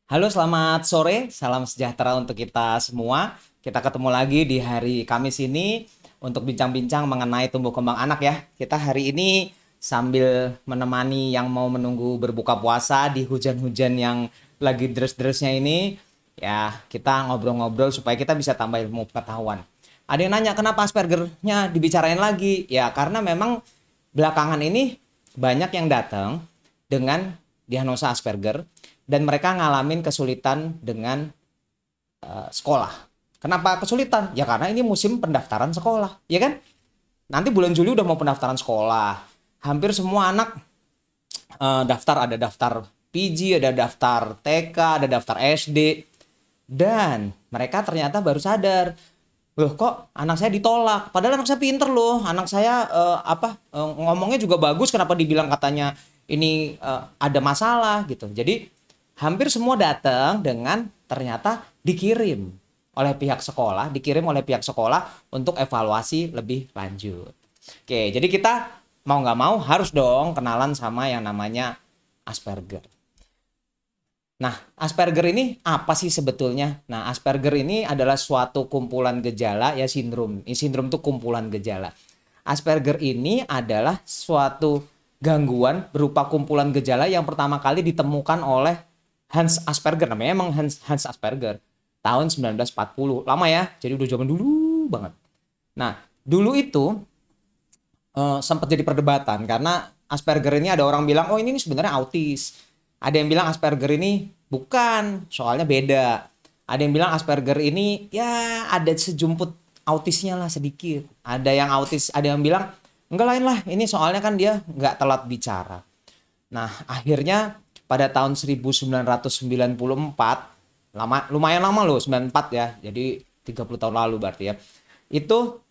Halo, selamat sore. Salam sejahtera untuk kita semua. Kita ketemu lagi di hari Kamis ini untuk bincang-bincang mengenai tumbuh kembang anak ya. Kita hari ini sambil menemani yang mau menunggu berbuka puasa di hujan-hujan yang lagi deres-deresnya ini, ya kita ngobrol-ngobrol supaya kita bisa tambah ilmu pengetahuan. Ada yang nanya kenapa Aspergernya dibicarain lagi? Ya karena memang belakangan ini banyak yang datang dengan diagnosa Asperger dan mereka ngalamin kesulitan dengan sekolah. Kenapa kesulitan? Ya karena ini musim pendaftaran sekolah, ya kan? Nanti bulan Juli udah mau pendaftaran sekolah. Hampir semua anak daftar, ada daftar PG, ada daftar TK, ada daftar SD. Dan mereka ternyata baru sadar, loh kok anak saya ditolak? Padahal anak saya pinter loh, anak saya ngomongnya juga bagus, kenapa dibilang katanya ini ada masalah gitu. Jadi hampir semua datang dengan ternyata dikirim oleh pihak sekolah untuk evaluasi lebih lanjut. Oke, jadi kita mau nggak mau harus dong kenalan sama yang namanya Asperger. Nah, Asperger ini apa sih sebetulnya? Nah, Asperger ini adalah suatu kumpulan gejala ya, sindrom. Ini sindrom itu kumpulan gejala. Asperger ini adalah suatu gangguan berupa kumpulan gejala yang pertama kali ditemukan oleh Hans Asperger. Namanya emang Hans Asperger. Tahun 1940. Lama ya, jadi udah zaman dulu banget. Nah, dulu itu sempat jadi perdebatan karena Asperger ini ada orang bilang, oh ini sebenarnya autis. Ada yang bilang Asperger ini bukan, soalnya beda. Ada yang bilang Asperger ini ya ada sejumput autisnya lah sedikit. Ada yang autis, ada yang bilang enggak, lain lah, ini soalnya kan dia nggak telat bicara. Nah, akhirnya pada tahun 1994, lumayan lama loh, 94 ya, jadi 30 tahun lalu berarti ya. Itu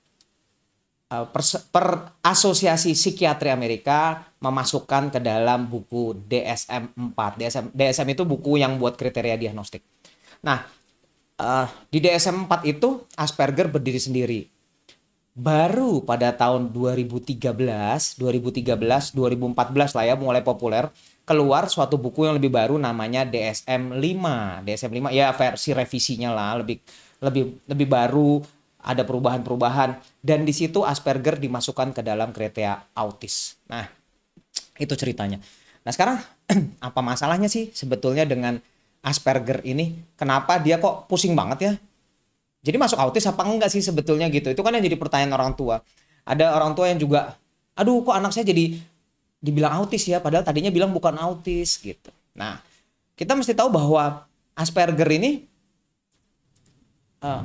per Asosiasi Psikiatri Amerika memasukkan ke dalam buku DSM-4. DSM itu buku yang buat kriteria diagnostik. Nah, di DSM-4 itu Asperger berdiri sendiri. Baru pada tahun 2013, 2014 lah ya, mulai populer, keluar suatu buku yang lebih baru namanya DSM-5. DSM-5 ya versi revisinya lah, lebih baru, ada perubahan-perubahan, dan di situ Asperger dimasukkan ke dalam kriteria autis. Nah, itu ceritanya. Nah, sekarang apa masalahnya sih sebetulnya dengan Asperger ini? Kenapa dia kok pusing banget ya? Jadi masuk autis apa enggak sih sebetulnya gitu? Itu kan yang jadi pertanyaan orang tua. Ada orang tua yang juga, aduh kok anak saya jadi dibilang autis ya, padahal tadinya bilang bukan autis gitu. Nah, kita mesti tahu bahwa Asperger ini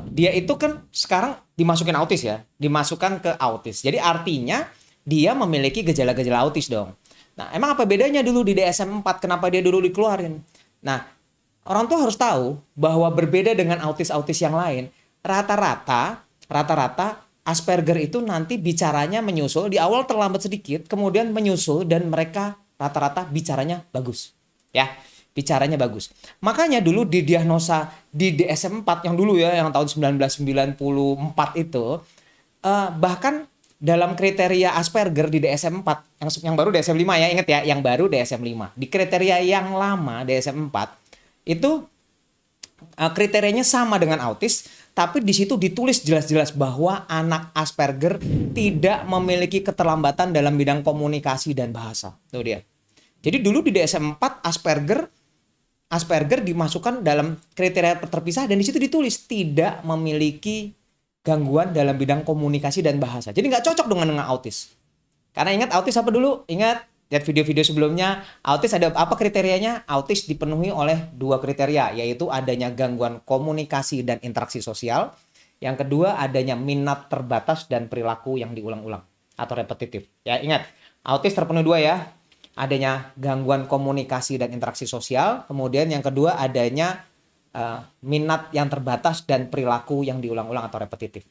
dia itu kan sekarang dimasukin autis ya, dimasukkan ke autis. Jadi artinya dia memiliki gejala-gejala autis dong. Nah, emang apa bedanya dulu di DSM-4? Kenapa dia dulu dikeluarin? Nah, orang tua harus tahu bahwa berbeda dengan autis-autis yang lain, rata-rata Asperger itu nanti bicaranya menyusul, di awal terlambat sedikit, kemudian menyusul, dan mereka rata-rata bicaranya bagus. Ya, bicaranya bagus. Makanya dulu didiagnosa di DSM-4 yang dulu ya, yang tahun 1994 itu, bahkan dalam kriteria Asperger di DSM-4, yang baru DSM-5 ya, ingat ya, yang baru DSM-5. Di kriteria yang lama DSM-4 itu kriterianya sama dengan autis, tapi di situ ditulis jelas-jelas bahwa anak Asperger tidak memiliki keterlambatan dalam bidang komunikasi dan bahasa. Tuh dia. Jadi dulu di DSM-4 Asperger dimasukkan dalam kriteria terpisah, dan di situ ditulis tidak memiliki gangguan dalam bidang komunikasi dan bahasa. Jadi nggak cocok dengan autis. Karena ingat autis apa dulu? Ingat, lihat video-video sebelumnya, autis ada apa kriterianya? Autis dipenuhi oleh dua kriteria, yaitu adanya gangguan komunikasi dan interaksi sosial. Yang kedua, adanya minat terbatas dan perilaku yang diulang-ulang atau repetitif. Ya, ingat, autis terpenuhi dua ya. Adanya gangguan komunikasi dan interaksi sosial. Kemudian yang kedua, adanya minat yang terbatas dan perilaku yang diulang-ulang atau repetitif.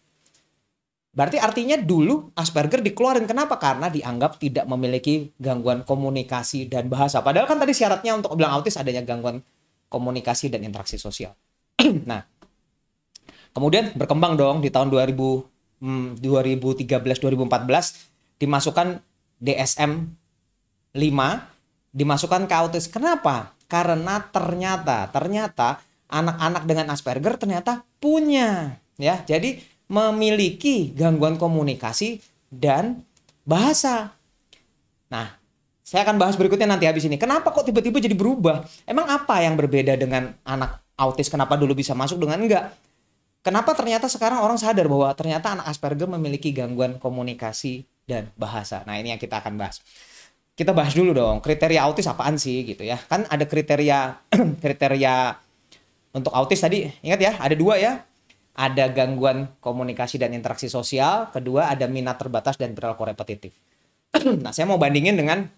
Berarti artinya dulu Asperger dikeluarin. Kenapa? Karena dianggap tidak memiliki gangguan komunikasi dan bahasa. Padahal kan tadi syaratnya untuk bilang autis adanya gangguan komunikasi dan interaksi sosial. Nah, kemudian berkembang dong di tahun 2013-2014 dimasukkan DSM-5, dimasukkan ke autis. Kenapa? Karena ternyata anak-anak dengan Asperger ternyata punya ya. Jadi memiliki gangguan komunikasi dan bahasa. Nah, saya akan bahas berikutnya nanti habis ini. Kenapa kok tiba-tiba jadi berubah? Emang apa yang berbeda dengan anak autis? Kenapa dulu bisa masuk dengan enggak? Kenapa ternyata sekarang orang sadar bahwa ternyata anak Asperger memiliki gangguan komunikasi dan bahasa? Nah, ini yang kita akan bahas. Kita bahas dulu dong, kriteria autis apaan sih gitu ya. Kan ada kriteria kriteria untuk autis tadi, ingat ya, ada 2 ya. Ada gangguan komunikasi dan interaksi sosial, kedua ada minat terbatas dan perilaku repetitif. Nah, saya mau bandingin dengan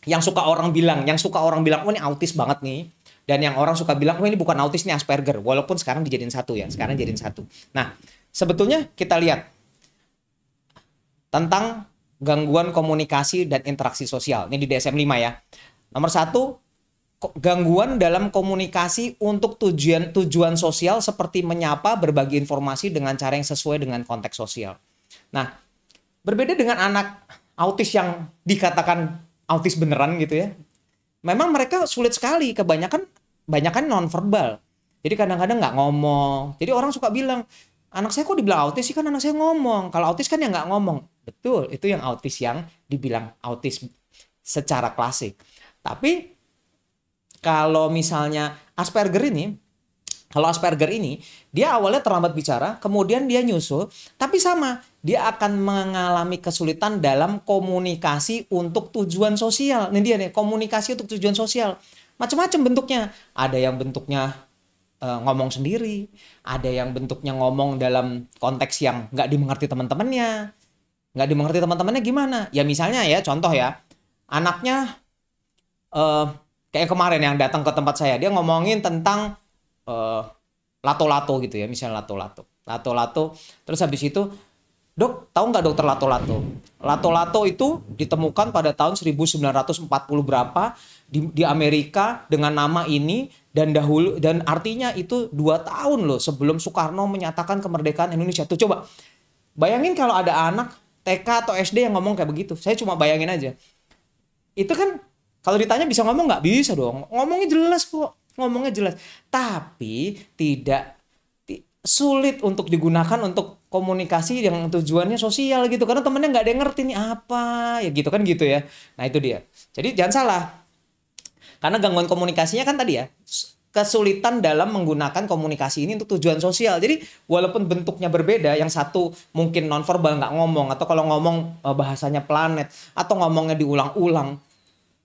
yang suka orang bilang, oh ini autis banget nih. Dan yang orang suka bilang, oh ini bukan autis, nih Asperger. Walaupun sekarang dijadiin satu ya, sekarang jadiin satu. Nah, sebetulnya kita lihat tentang gangguan komunikasi dan interaksi sosial. Ini di DSM-5 ya. Nomor 1, gangguan dalam komunikasi untuk tujuan sosial seperti menyapa, berbagi informasi dengan cara yang sesuai dengan konteks sosial. Nah, berbeda dengan anak autis yang dikatakan autis beneran gitu ya. Memang mereka sulit sekali, kebanyakan nonverbal. Jadi kadang-kadang nggak ngomong. Jadi orang suka bilang, anak saya kok dibilang autis sih, kan anak saya ngomong. Kalau autis kan ya nggak ngomong. Betul, itu yang autis yang dibilang autis secara klasik. Tapi kalau misalnya Asperger ini, dia awalnya terlambat bicara, kemudian dia nyusul, tapi sama, dia akan mengalami kesulitan dalam komunikasi untuk tujuan sosial. Ini dia nih, komunikasi untuk tujuan sosial. Macam-macam bentuknya. Ada yang bentuknya ngomong sendiri, ada yang bentuknya ngomong dalam konteks yang nggak dimengerti teman-temannya. Nggak dimengerti teman-temannya gimana? Ya misalnya ya, contoh ya, anaknya kayak kemarin yang datang ke tempat saya, dia ngomongin tentang lato-lato gitu ya, misalnya lato-lato. Terus habis itu, dok, tahu nggak dokter lato-lato? Lato-lato itu ditemukan pada tahun 1940 berapa di Amerika dengan nama ini, dan artinya itu 2 tahun loh sebelum Soekarno menyatakan kemerdekaan Indonesia. Tuh coba bayangin kalau ada anak TK atau SD yang ngomong kayak begitu. Saya cuma bayangin aja. Itu kan kalau ditanya bisa ngomong nggak? Bisa dong. Ngomongnya jelas kok. Ngomongnya jelas. Tapi sulit untuk digunakan untuk komunikasi yang tujuannya sosial gitu. Karena temennya nggak ada yang ngerti nih apa. Ya gitu kan gitu ya. Nah itu dia. Jadi jangan salah. Karena gangguan komunikasinya kan tadi ya. Kesulitan dalam menggunakan komunikasi ini untuk tujuan sosial. Jadi walaupun bentuknya berbeda, yang satu mungkin nonverbal nggak ngomong, atau kalau ngomong bahasanya planet, atau ngomongnya diulang-ulang.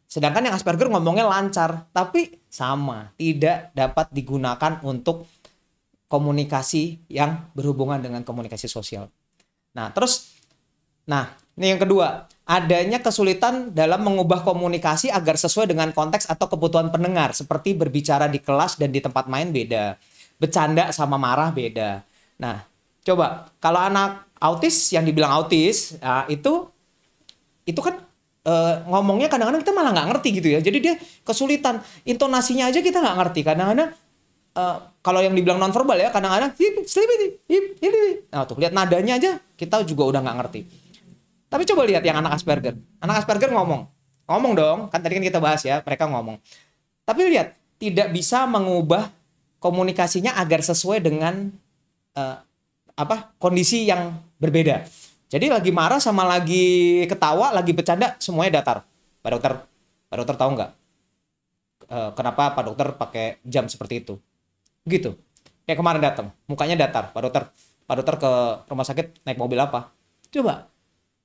Sedangkan yang Asperger ngomongnya lancar, tapi sama, tidak dapat digunakan untuk komunikasi yang berhubungan dengan komunikasi sosial. Nah, ini yang kedua, adanya kesulitan dalam mengubah komunikasi agar sesuai dengan konteks atau kebutuhan pendengar, seperti berbicara di kelas dan di tempat main beda, bercanda sama marah beda. Nah, coba kalau anak autis yang dibilang autis, itu kan ngomongnya kadang-kadang kita malah nggak ngerti gitu ya. Jadi dia kesulitan, intonasinya aja kita nggak ngerti. Kadang-kadang kalau yang dibilang nonverbal ya, kadang-kadang nah tuh lihat nadanya aja kita juga udah nggak ngerti. Tapi coba lihat yang anak Asperger. Anak Asperger ngomong dong. Kan tadi kan kita bahas ya, mereka ngomong. Tapi lihat, tidak bisa mengubah komunikasinya agar sesuai dengan kondisi yang berbeda. Jadi lagi marah sama lagi ketawa, lagi bercanda, semuanya datar. Pak dokter tahu nggak kenapa Pak dokter pakai jam seperti itu? Gitu. Kayak kemarin datang, mukanya datar. Pak dokter ke rumah sakit naik mobil apa? Coba.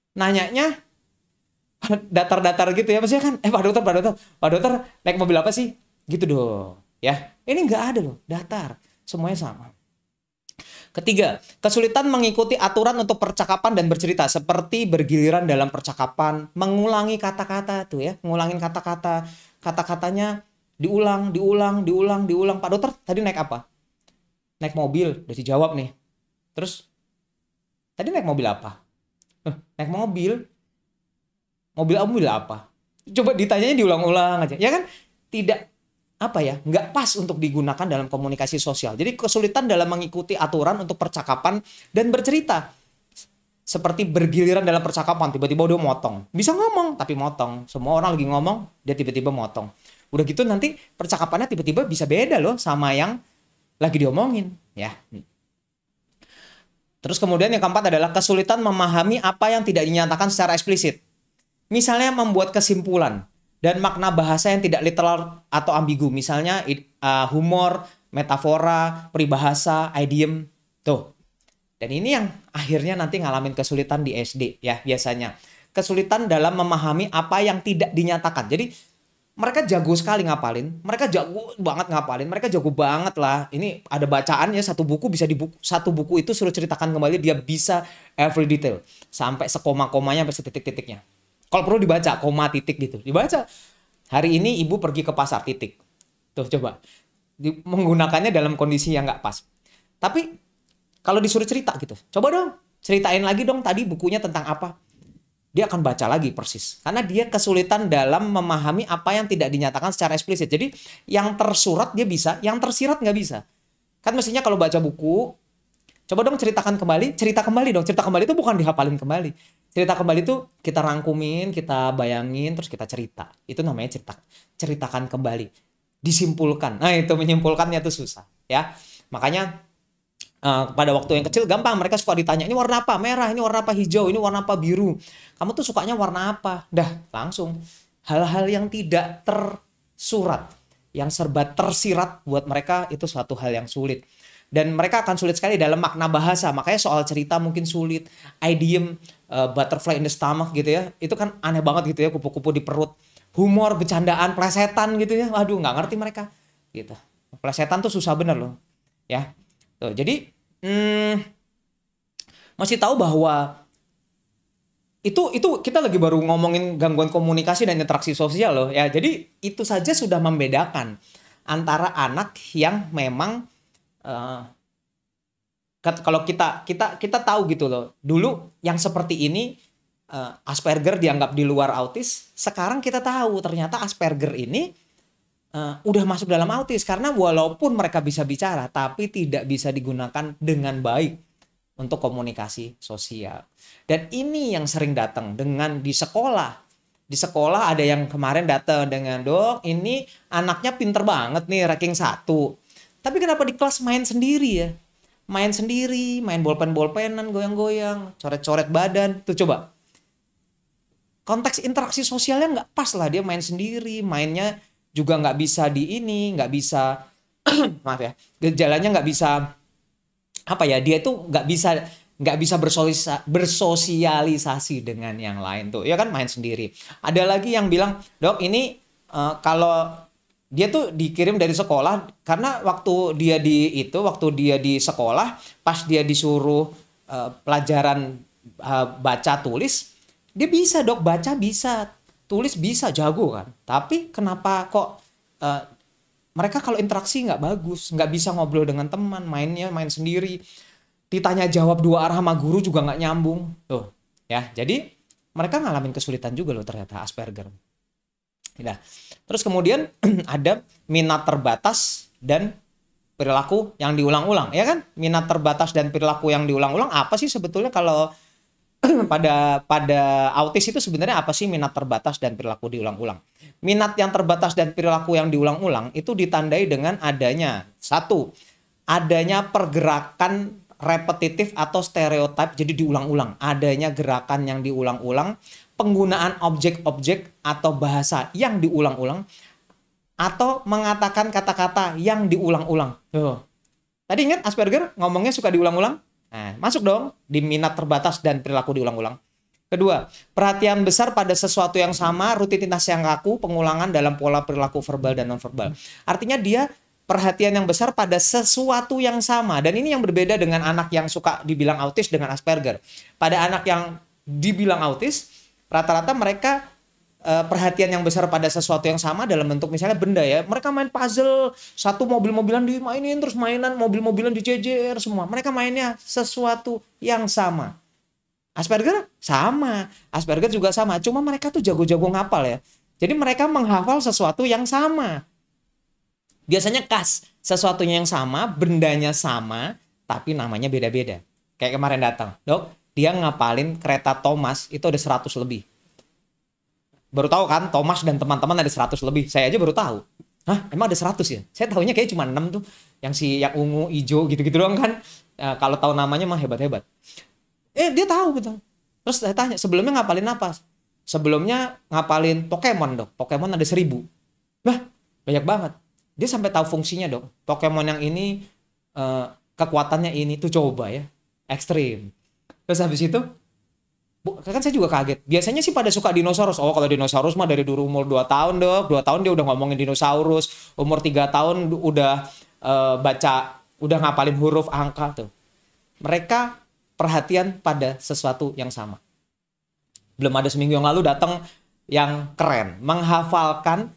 Nanyanya datar-datar gitu ya, maksudnya kan Pak dokter naik mobil apa sih gitu dong ya. Ini nggak ada loh, datar, semuanya sama. Ketiga, kesulitan mengikuti aturan untuk percakapan dan bercerita, seperti bergiliran dalam percakapan, mengulangi kata-kata tuh ya, ngulangin kata-katanya diulang. Pak dokter tadi naik apa? Naik mobil, udah dijawab nih. Terus tadi naik mobil apa? Naik mobil apa? Coba ditanyanya diulang-ulang aja. Ya kan tidak nggak pas untuk digunakan dalam komunikasi sosial. Jadi kesulitan dalam mengikuti aturan untuk percakapan dan bercerita. Seperti bergiliran dalam percakapan, tiba-tiba dia motong. Bisa ngomong tapi motong. Semua orang lagi ngomong, dia tiba-tiba motong. Udah gitu nanti percakapannya tiba-tiba bisa beda loh sama yang lagi diomongin ya. Terus kemudian yang keempat adalah kesulitan memahami apa yang tidak dinyatakan secara eksplisit. Misalnya membuat kesimpulan dan makna bahasa yang tidak literal atau ambigu. Misalnya humor, metafora, peribahasa, idiom. Tuh. Dan ini yang akhirnya nanti ngalamin kesulitan di SD ya biasanya. Kesulitan dalam memahami apa yang tidak dinyatakan. Jadi mereka jago sekali ngapalin, mereka jago banget ngapalin, mereka jago banget lah. Ini ada bacaan ya, satu buku bisa satu buku itu suruh ceritakan kembali, dia bisa every detail sampai sekoma-komanya sampai setitik-titiknya. Kalau perlu dibaca koma titik gitu, dibaca. Hari ini ibu pergi ke pasar titik. Tuh coba menggunakannya dalam kondisi yang nggak pas. Tapi kalau disuruh cerita gitu, coba dong ceritain lagi dong tadi bukunya tentang apa. Dia akan baca lagi persis. Karena dia kesulitan dalam memahami apa yang tidak dinyatakan secara eksplisit. Jadi yang tersurat dia bisa, yang tersirat nggak bisa. Kan mestinya kalau baca buku, coba dong ceritakan kembali, cerita kembali dong. Cerita kembali itu bukan dihafalin kembali. Cerita kembali itu kita rangkumin, kita bayangin, terus kita cerita. Itu namanya ceritakan kembali. Disimpulkan. Nah itu menyimpulkannya tuh susah. Ya, makanya pada waktu yang kecil gampang mereka suka ditanya ini warna apa, merah, ini warna apa, hijau, ini warna apa, biru, kamu tuh sukanya warna apa, dah langsung. Hal-hal yang tidak tersurat, yang serba tersirat buat mereka itu suatu hal yang sulit, dan mereka akan sulit sekali dalam makna bahasa. Makanya soal cerita mungkin sulit, idiom, butterfly in the stomach gitu ya, itu kan aneh banget gitu ya, kupu-kupu di perut, humor, bercandaan, plesetan gitu ya, waduh nggak ngerti mereka gitu. Plesetan tuh susah bener loh ya. Tuh, jadi masih tahu bahwa itu kita lagi baru ngomongin gangguan komunikasi dan interaksi sosial loh ya. Jadi itu saja sudah membedakan antara anak yang memang kalau kita tahu gitu loh. Dulu yang seperti ini Asperger dianggap di luar autis. Sekarang kita tahu ternyata Asperger ini udah masuk dalam autis, karena walaupun mereka bisa bicara tapi tidak bisa digunakan dengan baik untuk komunikasi sosial. Dan ini yang sering datang dengan di sekolah. Di sekolah ada yang kemarin datang dengan, "Dok, ini anaknya pinter banget nih, ranking 1. Tapi kenapa di kelas main sendiri ya? Main sendiri, main bolpen-bolpenan, goyang-goyang, coret-coret badan." Tuh coba. Konteks interaksi sosialnya nggak pas lah, dia main sendiri, mainnya juga nggak bisa nggak bisa maaf ya, gejalanya nggak bisa apa ya, dia tuh nggak bisa bersosialisasi dengan yang lain tuh ya kan, main sendiri. Ada lagi yang bilang, "Dok, ini kalau dia tuh dikirim dari sekolah karena waktu dia di sekolah pas dia disuruh pelajaran baca tulis, dia bisa dok, baca bisa, tulis bisa, jago kan. Tapi kenapa kok mereka kalau interaksi nggak bagus, nggak bisa ngobrol dengan teman, mainnya main sendiri, ditanya jawab dua arah sama guru juga nggak nyambung tuh ya." Jadi mereka ngalamin kesulitan juga loh ternyata Asperger. Nah, terus kemudian ada minat terbatas dan perilaku yang diulang-ulang ya kan. Minat terbatas dan perilaku yang diulang-ulang apa sih sebetulnya kalau pada autis itu sebenarnya apa sih minat terbatas dan perilaku diulang-ulang? Minat yang terbatas dan perilaku yang diulang-ulang itu ditandai dengan adanya adanya pergerakan repetitif atau stereotip, jadi diulang-ulang. Adanya gerakan yang diulang-ulang, penggunaan objek-objek atau bahasa yang diulang-ulang, atau mengatakan kata-kata yang diulang-ulang. Tadi ingat Asperger ngomongnya suka diulang-ulang? Nah, masuk dong di minat terbatas dan perilaku diulang-ulang. Kedua, perhatian besar pada sesuatu yang sama, rutinitas yang kaku, pengulangan dalam pola perilaku verbal dan nonverbal. Artinya dia perhatian yang besar pada sesuatu yang sama. Dan ini yang berbeda dengan anak yang suka dibilang autis dengan Asperger. Pada anak yang dibilang autis, rata-rata mereka perhatian yang besar pada sesuatu yang sama dalam bentuk misalnya benda ya. Mereka main puzzle, satu mobil-mobilan dimainin, terus mainan mobil-mobilan dijejer semua. Mereka mainnya sesuatu yang sama. Asperger sama. Asperger juga sama. Cuma mereka tuh jago-jago ngapal ya. Jadi mereka menghafal sesuatu yang sama. Biasanya khas. Sesuatunya yang sama, bendanya sama, tapi namanya beda-beda. Kayak kemarin datang. Dok, dia ngapalin kereta Thomas itu ada 100 lebih. baru tahu kan Thomas dan teman-teman ada 100 lebih. Saya aja baru tahu. Hah, emang ada 100 ya? Saya tahunya kayak cuma 6 tuh. Yang ungu, hijau gitu-gitu doang kan. Kalau tahu namanya mah hebat-hebat. Dia tahu gitu. Terus saya tanya, sebelumnya ngapalin apa? Sebelumnya ngapalin Pokemon dong. Pokemon ada 1000. Wah, banyak banget. Dia sampai tahu fungsinya dong. Pokemon yang ini kekuatannya ini tuh coba ya. Ekstrim. Terus habis itu kan saya juga kaget. Biasanya sih pada suka dinosaurus. Oh, kalau dinosaurus mah dari dulu umur 2 tahun, Dok. 2 tahun dia udah ngomongin dinosaurus. Umur 3 tahun udah udah ngapalin huruf angka tuh. Mereka perhatian pada sesuatu yang sama. Belum ada seminggu yang lalu datang yang keren, menghafalkan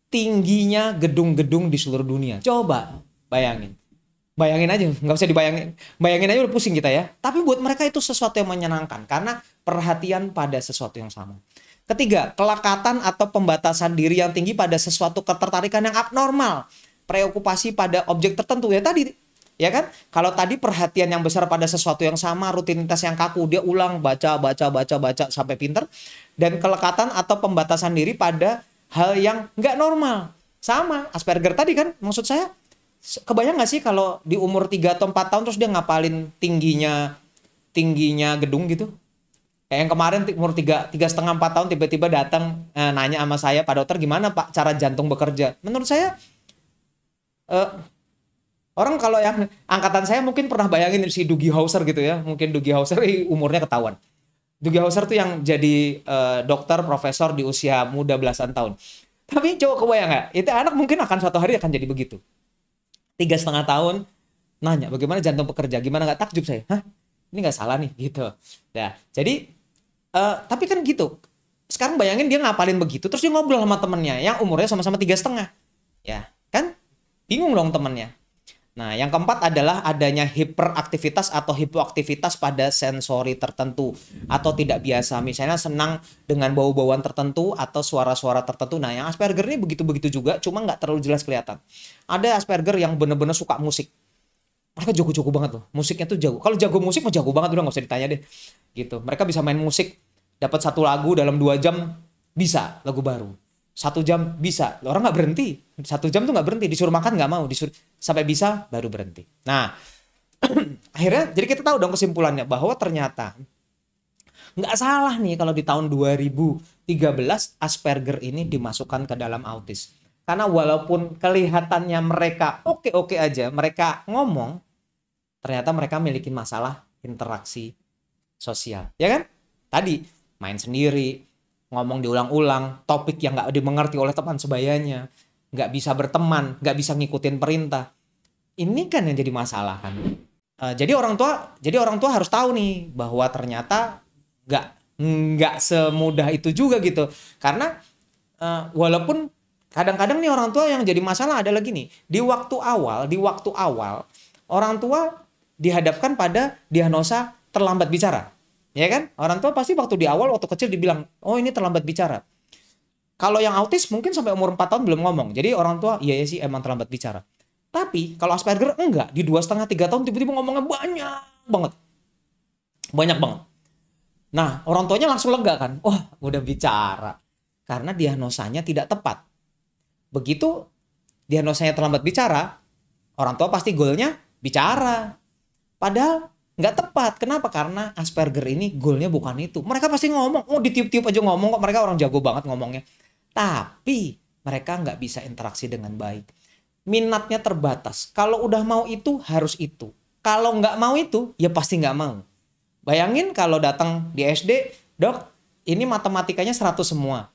tingginya gedung-gedung di seluruh dunia. Coba bayangin. Bayangin aja, nggak usah dibayangin. Bayangin aja udah pusing kita ya. Tapi buat mereka itu sesuatu yang menyenangkan karena perhatian pada sesuatu yang sama. Ketiga, kelekatan atau pembatasan diri yang tinggi pada sesuatu ketertarikan yang abnormal. Preokupasi pada objek tertentu ya tadi. Ya kan? Kalau tadi perhatian yang besar pada sesuatu yang sama, rutinitas yang kaku, dia ulang baca sampai pinter. Dan kelekatan atau pembatasan diri pada hal yang nggak normal. Sama, Asperger tadi kan maksud saya. Kebayang nggak sih kalau di umur 3 atau 4 tahun terus dia ngapalin tingginya gedung gitu? Kayak yang kemarin umur 3,5 4 tahun tiba-tiba datang nanya sama saya, Pak Dokter gimana Pak cara jantung bekerja? Menurut saya orang kalau yang angkatan saya mungkin pernah bayangin si Dougie Hauser gitu ya. Mungkin Dougie Hauser umurnya ketahuan. Dougie Hauser tuh yang jadi dokter, profesor di usia muda belasan tahun. Tapi coba kebayang nggak? Itu anak mungkin akan suatu hari akan jadi begitu. 3,5 tahun nanya bagaimana jantung bekerja, gimana nggak takjub saya, hah ini nggak salah nih gitu. Nah jadi tapi kan gitu. Sekarang bayangin dia ngapalin begitu, terus dia ngobrol sama temennya yang umurnya sama-sama 3,5, ya kan bingung dong temennya. Nah yang keempat adalah adanya hiperaktivitas atau hipoaktivitas pada sensori tertentu atau tidak biasa. Misalnya senang dengan bau-bauan tertentu atau suara-suara tertentu. Nah yang Asperger ini begitu-begitu juga, cuma nggak terlalu jelas kelihatan. Ada Asperger yang bener-bener suka musik. Mereka jago-jago banget loh. Musiknya tuh jago. Kalau jago musik mah jago banget, udah nggak usah ditanya deh. Gitu. Mereka bisa main musik, dapat 1 lagu dalam 2 jam bisa lagu baru. 1 jam bisa. Orang nggak berhenti. 1 jam tuh nggak berhenti. Disuruh makan nggak mau. Disuruh sampai bisa baru berhenti. Nah akhirnya jadi kita tahu dong kesimpulannya bahwa ternyata nggak salah nih kalau di tahun 2013 Asperger ini dimasukkan ke dalam autis. Karena walaupun kelihatannya mereka oke-oke aja, mereka ngomong, ternyata mereka memiliki masalah interaksi sosial. Ya kan? Tadi main sendiri, ngomong diulang-ulang, topik yang nggak dimengerti oleh teman sebayanya, nggak bisa berteman, nggak bisa ngikutin perintah. Ini kan yang jadi masalah kan. Jadi orang tua harus tahu nih bahwa ternyata nggak semudah itu juga gitu. Karena walaupun kadang-kadang nih orang tua yang jadi masalah adalah gini, di waktu awal orang tua dihadapkan pada diagnosa terlambat bicara. Ya kan? Orang tua pasti waktu kecil dibilang, oh ini terlambat bicara. Kalau yang autis mungkin sampai umur 4 tahun belum ngomong. Jadi orang tua, iya sih emang terlambat bicara. Tapi kalau Asperger enggak, di 2,5-3 tahun tiba-tiba ngomongnya banyak banget. Banyak banget. Nah, orang tuanya langsung lega kan. Wah, udah bicara. Karena diagnosanya tidak tepat. Begitu diagnosanya terlambat bicara, orang tua pasti goalnya bicara. Padahal nggak tepat. Kenapa? Karena Asperger ini goalnya bukan itu. Mereka pasti ngomong, oh ditiup-tiup aja ngomong kok. Mereka orang jago banget ngomongnya. Tapi mereka nggak bisa interaksi dengan baik. Minatnya terbatas. Kalau udah mau itu, harus itu. Kalau nggak mau itu, ya pasti nggak mau. Bayangin kalau datang di SD, dok, ini matematikanya 100 semua.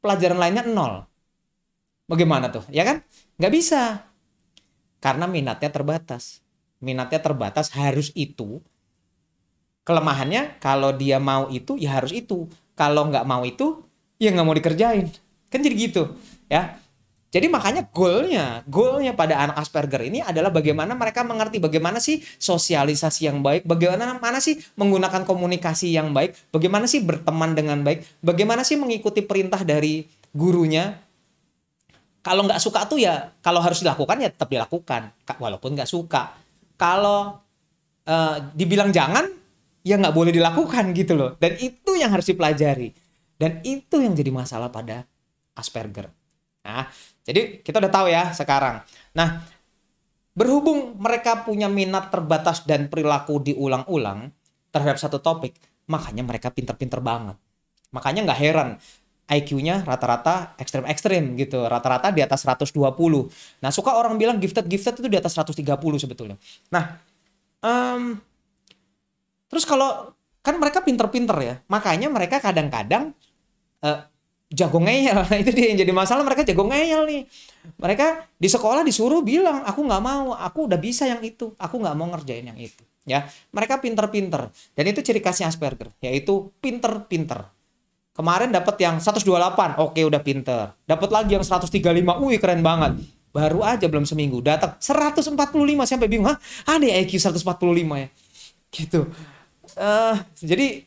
Pelajaran lainnya 0. Bagaimana tuh? Ya kan? Nggak bisa. Karena minatnya terbatas. Minatnya terbatas harus itu. Kelemahannya kalau dia mau itu, ya harus itu. Kalau nggak mau itu, ya nggak mau dikerjain. Kan jadi gitu. Ya. Jadi makanya goalnya pada anak Asperger ini adalah bagaimana mereka mengerti bagaimana sih sosialisasi yang baik, bagaimana sih menggunakan komunikasi yang baik, bagaimana sih berteman dengan baik, bagaimana sih mengikuti perintah dari gurunya. Kalau nggak suka tuh ya, kalau harus dilakukan ya tetap dilakukan, walaupun nggak suka. Kalau dibilang jangan, ya nggak boleh dilakukan gitu loh. Dan itu yang harus dipelajari. Dan itu yang jadi masalah pada Asperger. Nah, jadi kita udah tahu ya sekarang. Nah, berhubung mereka punya minat terbatas dan perilaku diulang-ulang terhadap satu topik, makanya mereka pinter-pinter banget. Makanya nggak heran IQ-nya rata-rata ekstrem-ekstrem gitu. Rata-rata di atas 120. Nah, suka orang bilang gifted-gifted itu di atas 130 sebetulnya. Nah, terus kalau kan mereka pinter-pinter ya, makanya mereka kadang-kadang jago ngeyel. Itu dia yang jadi masalah, mereka jago ngeyel nih. Mereka di sekolah disuruh bilang, aku nggak mau, aku udah bisa yang itu, aku nggak mau ngerjain yang itu. Ya, mereka pinter-pinter. Dan itu ciri khasnya Asperger, yaitu pinter-pinter. Kemarin dapat yang 128, oke udah pinter. Dapat lagi yang 135, wih keren banget. Baru aja belum seminggu, datang 145 sampai bingung, hah? Ada IQ 145 ya? Gitu. Jadi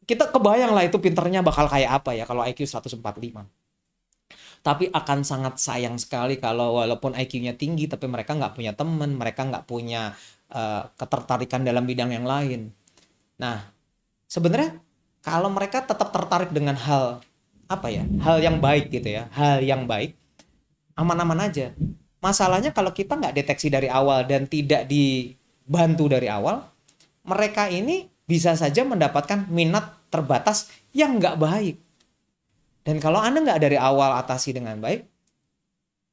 kita kebayang lah itu pinternya bakal kayak apa ya kalau IQ 145. Tapi akan sangat sayang sekali kalau walaupun IQ-nya tinggi tapi mereka nggak punya teman, mereka nggak punya ketertarikan dalam bidang yang lain. Nah, sebenarnya kalau mereka tetap tertarik dengan hal apa ya, hal yang baik gitu ya, hal yang baik, aman-aman aja. Masalahnya kalau kita nggak deteksi dari awal dan tidak dibantu dari awal, mereka ini bisa saja mendapatkan minat terbatas yang nggak baik. Dan kalau Anda nggak dari awal atasi dengan baik,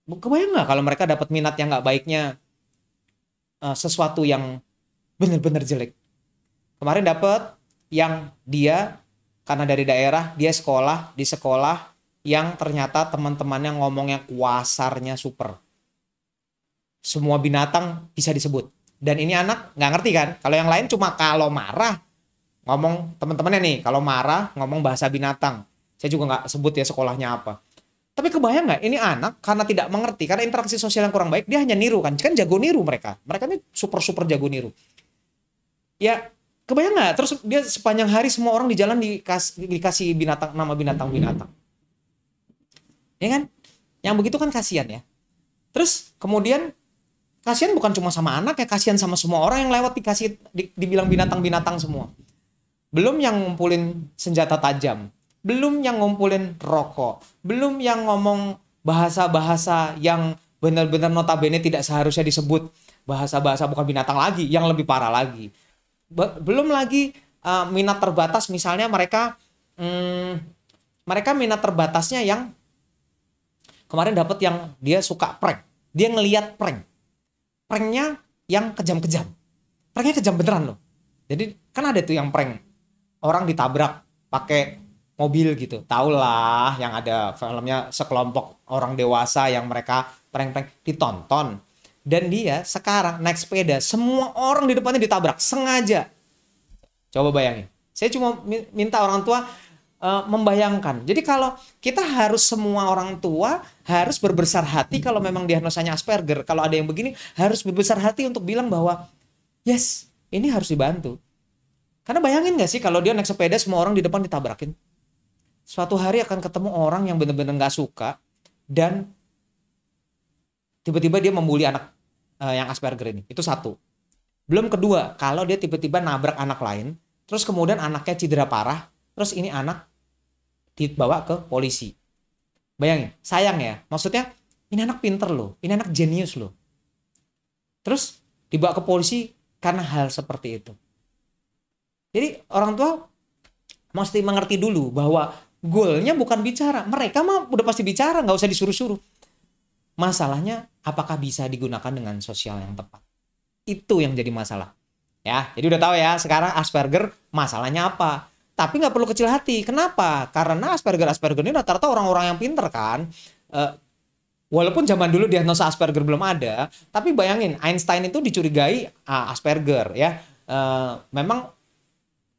kebayang nggak kalau mereka dapat minat yang nggak baiknya sesuatu yang benar-benar jelek. Kemarin dapat yang dia karena dari daerah, dia sekolah di sekolah yang ternyata teman-temannya ngomongnya kuasarnya super. Semua binatang bisa disebut. Dan ini anak nggak ngerti kan? Kalau yang lain cuma kalau marah ngomong teman-temannya nih, kalau marah ngomong bahasa binatang. Saya juga nggak sebut ya sekolahnya apa. Tapi kebayang nggak? Ini anak karena tidak mengerti, karena interaksi sosial yang kurang baik, dia hanya niru kan? Kan jago niru mereka. Mereka ini super jago niru. Ya kebayang nggak? Terus dia sepanjang hari semua orang di jalan dikasih binatang, nama binatang-binatang. Ya kan? Yang begitu kan kasihan ya. Terus kemudian kasihan bukan cuma sama anak ya, kasihan sama semua orang yang lewat dibilang binatang-binatang semua. Belum yang ngumpulin senjata tajam, belum yang ngumpulin rokok, belum yang ngomong bahasa-bahasa yang benar-benar notabene tidak seharusnya disebut bahasa-bahasa bukan binatang lagi, yang lebih parah lagi. Belum lagi minat terbatas, misalnya mereka minat terbatasnya yang kemarin dapat yang dia suka prank, dia ngelihat pranknya yang kejam-kejam, pranknya kejam beneran loh. Jadi kan ada tuh yang prank orang ditabrak pakai mobil gitu, taulah yang ada filmnya sekelompok orang dewasa yang mereka prank-prank ditonton. Dan dia sekarang naik sepeda, semua orang di depannya ditabrak sengaja. Coba bayangin. Saya cuma minta orang tua membayangkan. Jadi kalau kita harus, semua orang tua harus berbesar hati kalau memang diagnosanya Asperger. Kalau ada yang begini harus berbesar hati untuk bilang bahwa yes, ini harus dibantu. Karena bayangin gak sih kalau dia naik sepeda semua orang di depan ditabrakin. Suatu hari akan ketemu orang yang benar-benar gak suka dan tiba-tiba dia membuli anak yang Asperger ini. Itu satu. Belum kedua, kalau dia tiba-tiba nabrak anak lain, terus kemudian anaknya cedera parah, terus ini anak dibawa ke polisi. Bayangin, sayang ya. Maksudnya ini anak pinter loh, ini anak jenius loh. Terus dibawa ke polisi karena hal seperti itu. Jadi orang tua mesti mengerti dulu bahwa goalnya bukan bicara. Mereka mah udah pasti bicara, nggak usah disuruh-suruh. Masalahnya apakah bisa digunakan dengan sosial yang tepat. Itu yang jadi masalah. Ya, jadi udah tahu ya sekarang Asperger masalahnya apa. Tapi nggak perlu kecil hati. Kenapa? Karena Asperger ini rata-rata orang-orang yang pinter kan. Walaupun zaman dulu diagnosa Asperger belum ada, tapi bayangin Einstein itu dicurigai Asperger ya. Memang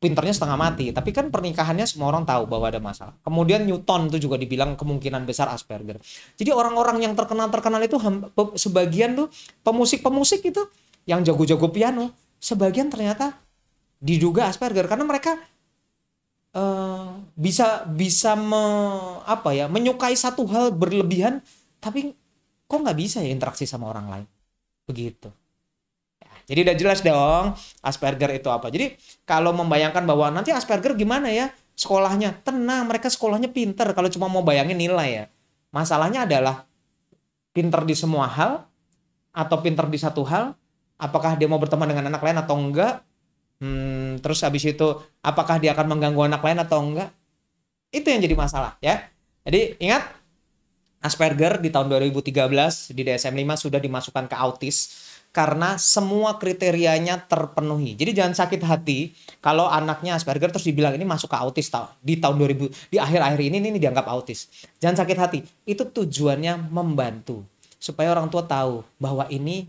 pinternya setengah mati, tapi kan pernikahannya semua orang tahu bahwa ada masalah. Kemudian Newton itu juga dibilang kemungkinan besar Asperger. Jadi orang-orang yang terkenal itu sebagian tuh pemusik itu yang jago-jago piano, sebagian ternyata diduga Asperger karena mereka bisa menyukai satu hal berlebihan, tapi kok nggak bisa ya interaksi sama orang lain, begitu. Jadi udah jelas dong Asperger itu apa. Jadi kalau membayangkan bahwa nanti Asperger gimana ya, sekolahnya. Tenang, mereka sekolahnya pinter kalau cuma mau bayangin nilai ya. Masalahnya adalah pinter di semua hal atau pinter di satu hal, apakah dia mau berteman dengan anak lain atau enggak. Terus habis itu apakah dia akan mengganggu anak lain atau enggak. Itu yang jadi masalah ya. Jadi ingat, Asperger di tahun 2013 di DSM-5 sudah dimasukkan ke autis karena semua kriterianya terpenuhi. Jadi jangan sakit hati kalau anaknya Asperger terus dibilang ini masuk ke autis di tahun 2000, di akhir-akhir ini dianggap autis. Jangan sakit hati. Itu tujuannya membantu supaya orang tua tahu bahwa ini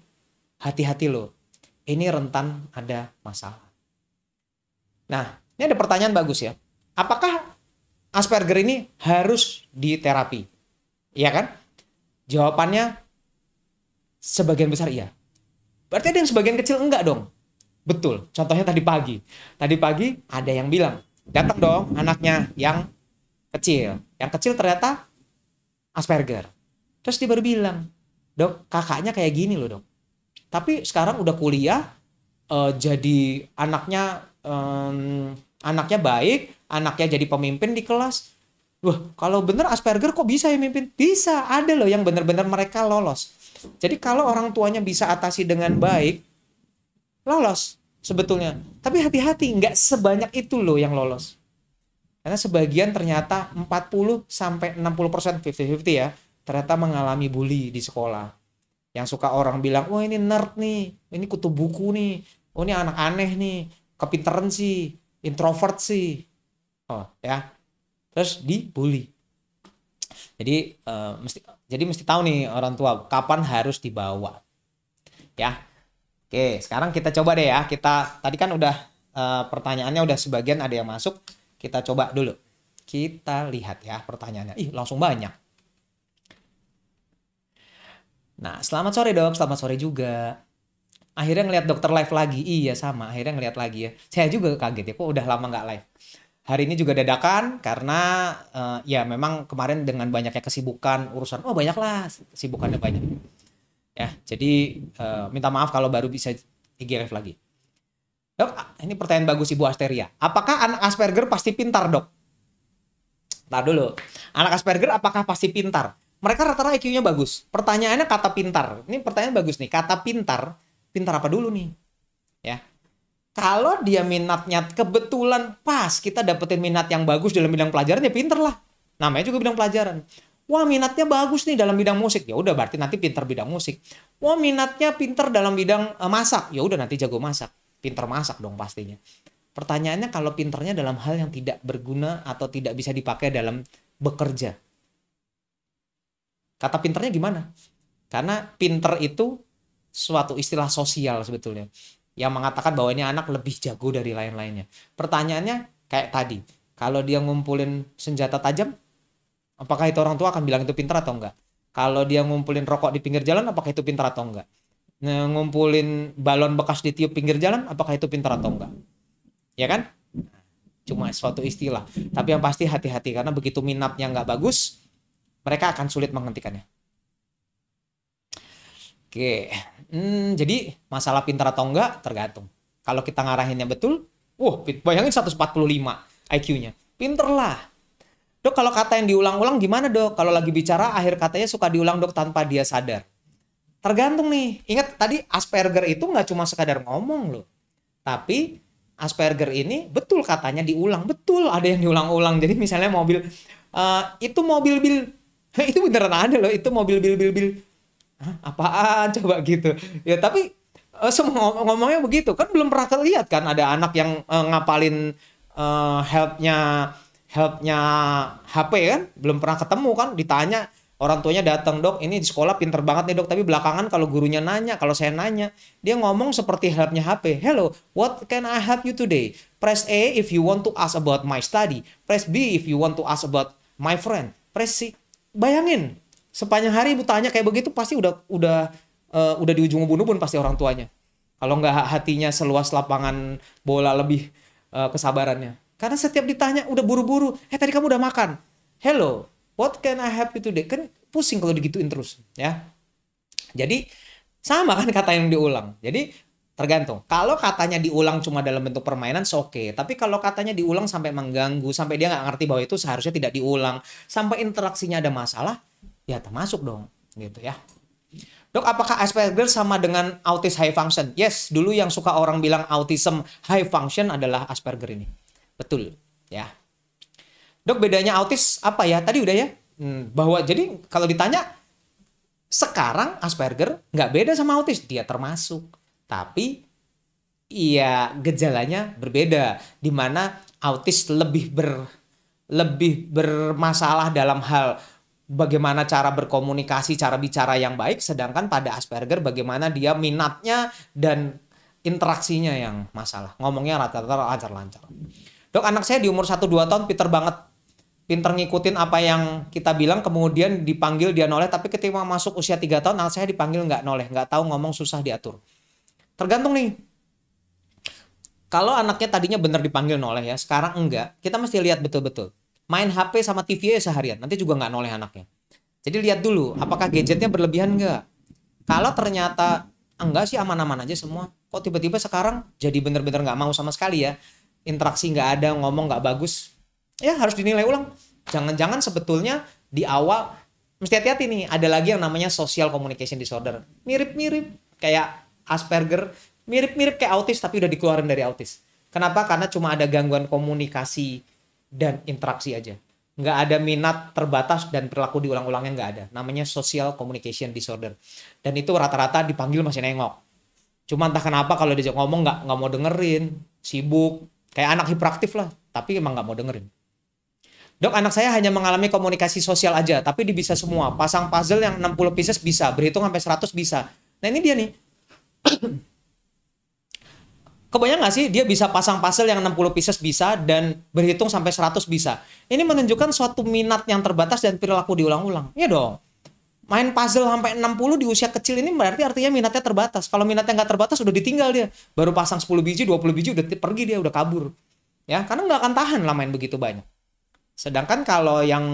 hati-hati loh. Ini rentan ada masalah. Nah, ini ada pertanyaan bagus ya. Apakah Asperger ini harus diterapi? Iya kan? Jawabannya sebagian besar iya. Berarti ada yang sebagian kecil enggak dong? Betul. Contohnya tadi pagi. Tadi pagi ada yang bilang, datang dong anaknya yang kecil. Yang kecil ternyata Asperger. Terus dia baru bilang, dok kakaknya kayak gini loh dok. Tapi sekarang udah kuliah, jadi anaknya baik, anaknya jadi pemimpin di kelas. Wah, kalau bener Asperger kok bisa ya mimpin? Bisa, ada loh yang bener-bener mereka lolos. Jadi kalau orang tuanya bisa atasi dengan baik, lolos sebetulnya. Tapi hati-hati, nggak sebanyak itu loh yang lolos. Karena sebagian ternyata 40-60%, 50-50 ya, ternyata mengalami bully di sekolah. Yang suka orang bilang, wah ini nerd nih, ini kutu buku nih, oh ini anak aneh nih, kepinteran sih, introvert sih. Oh ya. Terus dibully. Jadi mesti tahu nih orang tua kapan harus dibawa. Ya. Oke, sekarang kita coba deh ya. Kita tadi kan udah pertanyaannya udah sebagian ada yang masuk. Kita coba dulu. Kita lihat ya pertanyaannya. Ih, langsung banyak. Nah, selamat sore dok, selamat sore juga. Akhirnya ngeliat dokter live lagi. Iya sama, akhirnya ngeliat lagi ya. Saya juga kaget ya, kok udah lama nggak live. Hari ini juga dadakan karena ya memang kemarin dengan banyaknya kesibukan urusan, banyak lah kesibukannya banyak. Ya, jadi minta maaf kalau baru bisa IG live lagi. Dok, ini pertanyaan bagus Ibu Asteria. Apakah anak Asperger pasti pintar dok? Ntar dulu. Anak Asperger apakah pasti pintar? Mereka rata-rata IQ-nya bagus. Pertanyaannya kata pintar. Ini pertanyaan bagus nih. Kata pintar, pintar apa dulu nih? Ya. Kalau dia minatnya kebetulan pas kita dapetin minat yang bagus dalam bidang pelajaran ya pinter lah. Namanya juga bidang pelajaran. Wah minatnya bagus nih dalam bidang musik. Ya udah berarti nanti pinter bidang musik. Wah minatnya pinter dalam bidang masak. Ya udah nanti jago masak. Pinter masak dong pastinya. Pertanyaannya kalau pinternya dalam hal yang tidak berguna atau tidak bisa dipakai dalam bekerja. Kata pinternya gimana? Karena pinter itu suatu istilah sosial sebetulnya. Yang mengatakan bahwa ini anak lebih jago dari lain-lainnya. Pertanyaannya kayak tadi, kalau dia ngumpulin senjata tajam, apakah itu orang tua akan bilang itu pintar atau enggak? Kalau dia ngumpulin rokok di pinggir jalan, apakah itu pintar atau enggak? Ngumpulin balon bekas di tiup pinggir jalan, apakah itu pintar atau enggak? Ya kan? Cuma suatu istilah. Tapi yang pasti hati-hati, karena begitu minatnya nggak bagus, mereka akan sulit menghentikannya. Oke, jadi masalah pintar atau enggak tergantung. Kalau kita ngarahinnya betul, bayangin 145 IQ-nya. Pinter lah. Dok, kalau kata yang diulang-ulang gimana dok? Kalau lagi bicara, akhir katanya suka diulang dok tanpa dia sadar. Tergantung nih. Ingat tadi Asperger itu nggak cuma sekadar ngomong loh. Tapi Asperger ini betul katanya diulang. Betul, ada yang diulang-ulang. Jadi misalnya mobil, itu mobil bil. Itu beneran ada loh, itu mobil bil. Apaan coba gitu ya, tapi semua ngomongnya begitu kan. Belum pernah lihat kan ada anak yang ngapalin helpnya HP kan, belum pernah ketemu kan. Ditanya orang tuanya, datang dok ini di sekolah pinter banget nih dok, tapi belakangan kalau gurunya nanya, kalau saya nanya, dia ngomong seperti helpnya HP. Hello, what can I help you today? Press A if you want to ask about my study, press B if you want to ask about my friend, press C. Bayangin sepanjang hari ibu tanya kayak begitu, pasti udah di ujung ubun-ubun pasti orang tuanya. Kalau nggak hatinya seluas lapangan bola lebih kesabarannya. Karena setiap ditanya udah buru-buru. Tadi kamu udah makan? Hello, what can I help you today? Kan pusing kalau digituin terus, ya. Jadi sama kan kata yang diulang. Jadi Tergantung. Kalau katanya diulang cuma dalam bentuk permainan, oke. Tapi kalau katanya diulang sampai mengganggu, sampai dia nggak ngerti bahwa itu seharusnya tidak diulang, sampai interaksinya ada masalah, ya termasuk dong, gitu ya. Dok, apakah Asperger sama dengan autis high function? Yes, dulu yang suka orang bilang autism high function adalah Asperger ini. Betul, ya. Dok, bedanya autis apa ya? Tadi udah ya. Bahwa jadi kalau ditanya sekarang Asperger nggak beda sama autis, dia termasuk. Tapi iya gejalanya berbeda, di mana autis lebih bermasalah dalam hal bagaimana cara berkomunikasi, cara bicara yang baik, sedangkan pada Asperger bagaimana dia minatnya dan interaksinya yang masalah. Ngomongnya rata-rata lancar-lancar. Dok, anak saya di umur 1-2 tahun pinter banget. Pinter ngikutin apa yang kita bilang, kemudian dipanggil dia noleh, tapi ketika masuk usia 3 tahun, anak saya dipanggil nggak noleh, nggak tahu ngomong, susah diatur. Tergantung nih. Kalau anaknya tadinya bener dipanggil noleh ya, sekarang enggak, kita mesti lihat betul-betul. Main HP sama TV seharian, nanti juga nggak noleh anaknya. Jadi lihat dulu, apakah gadgetnya berlebihan enggak. Kalau ternyata enggak sih, aman-aman aja semua. Kok tiba-tiba sekarang jadi bener-bener nggak mau sama sekali ya. Interaksi nggak ada, ngomong nggak bagus. Ya harus dinilai ulang. Jangan-jangan sebetulnya di awal, mesti hati-hati nih, ada lagi yang namanya social communication disorder. Mirip-mirip kayak Asperger, mirip-mirip kayak autis tapi udah dikeluarin dari autis. Kenapa? Karena cuma ada gangguan komunikasi dan interaksi aja. Nggak ada minat terbatas dan perilaku diulang-ulangnya nggak ada. Namanya social communication disorder. Dan itu rata-rata dipanggil masih nengok. Cuma entah kenapa kalau diajak ngomong nggak mau dengerin, sibuk. Kayak anak hiperaktif lah, tapi emang nggak mau dengerin. Dok, anak saya hanya mengalami komunikasi sosial aja, tapi dia bisa semua. Pasang puzzle yang 60 pieces bisa, berhitung sampai 100 bisa. Nah ini dia nih. Kebayang nggak sih dia bisa pasang puzzle yang 60 pieces bisa dan berhitung sampai 100 bisa. Ini menunjukkan suatu minat yang terbatas dan perilaku diulang-ulang. Iya dong. Main puzzle sampai 60 di usia kecil ini berarti artinya minatnya terbatas. Kalau minatnya nggak terbatas udah ditinggal dia. Baru pasang 10 biji, 20 biji udah pergi dia, udah kabur. Ya, karena nggak akan tahan lah main begitu banyak. Sedangkan kalau yang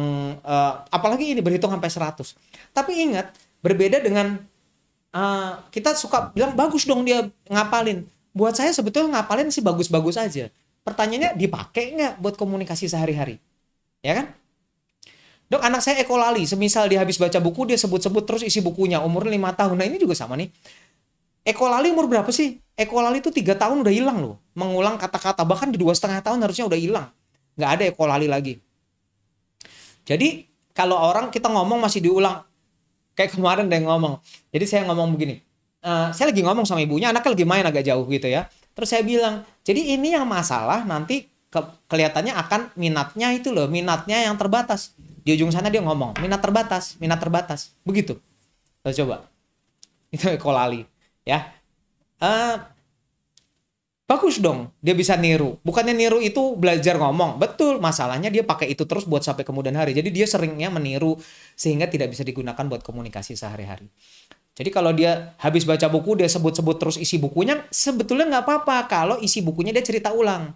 apalagi ini berhitung sampai 100. Tapi ingat, berbeda dengan kita suka bilang bagus dong dia ngapalin. Buat saya sebetulnya ngapalin sih bagus-bagus aja. Pertanyaannya dipakai nggak buat komunikasi sehari-hari? Ya kan? Dok, anak saya ekolali. Semisal dia habis baca buku, dia sebut-sebut terus isi bukunya. Umurnya 5 tahun. Nah ini juga sama nih. Ekolali umur berapa sih? Ekolali itu 3 tahun udah hilang loh. Mengulang kata-kata. Bahkan di 2,5 tahun harusnya udah hilang. Nggak ada ekolali lagi. Jadi kalau orang kita ngomong masih diulang. Kayak kemarin ada yang ngomong. Jadi saya ngomong begini. Saya lagi ngomong sama ibunya, anaknya lagi main agak jauh gitu ya. Terus saya bilang, jadi ini yang masalah nanti kelihatannya akan minatnya itu loh, minatnya yang terbatas. Di ujung sana dia ngomong, minat terbatas, minat terbatas. Begitu. Kita coba. Itu ekolali. Ya. Bagus dong, dia bisa niru. Bukannya niru itu belajar ngomong. Betul, masalahnya dia pakai itu terus buat sampai kemudian hari. Jadi dia seringnya meniru sehingga tidak bisa digunakan buat komunikasi sehari-hari. Jadi kalau dia habis baca buku, dia sebut-sebut terus isi bukunya, sebetulnya nggak apa-apa kalau isi bukunya dia cerita ulang.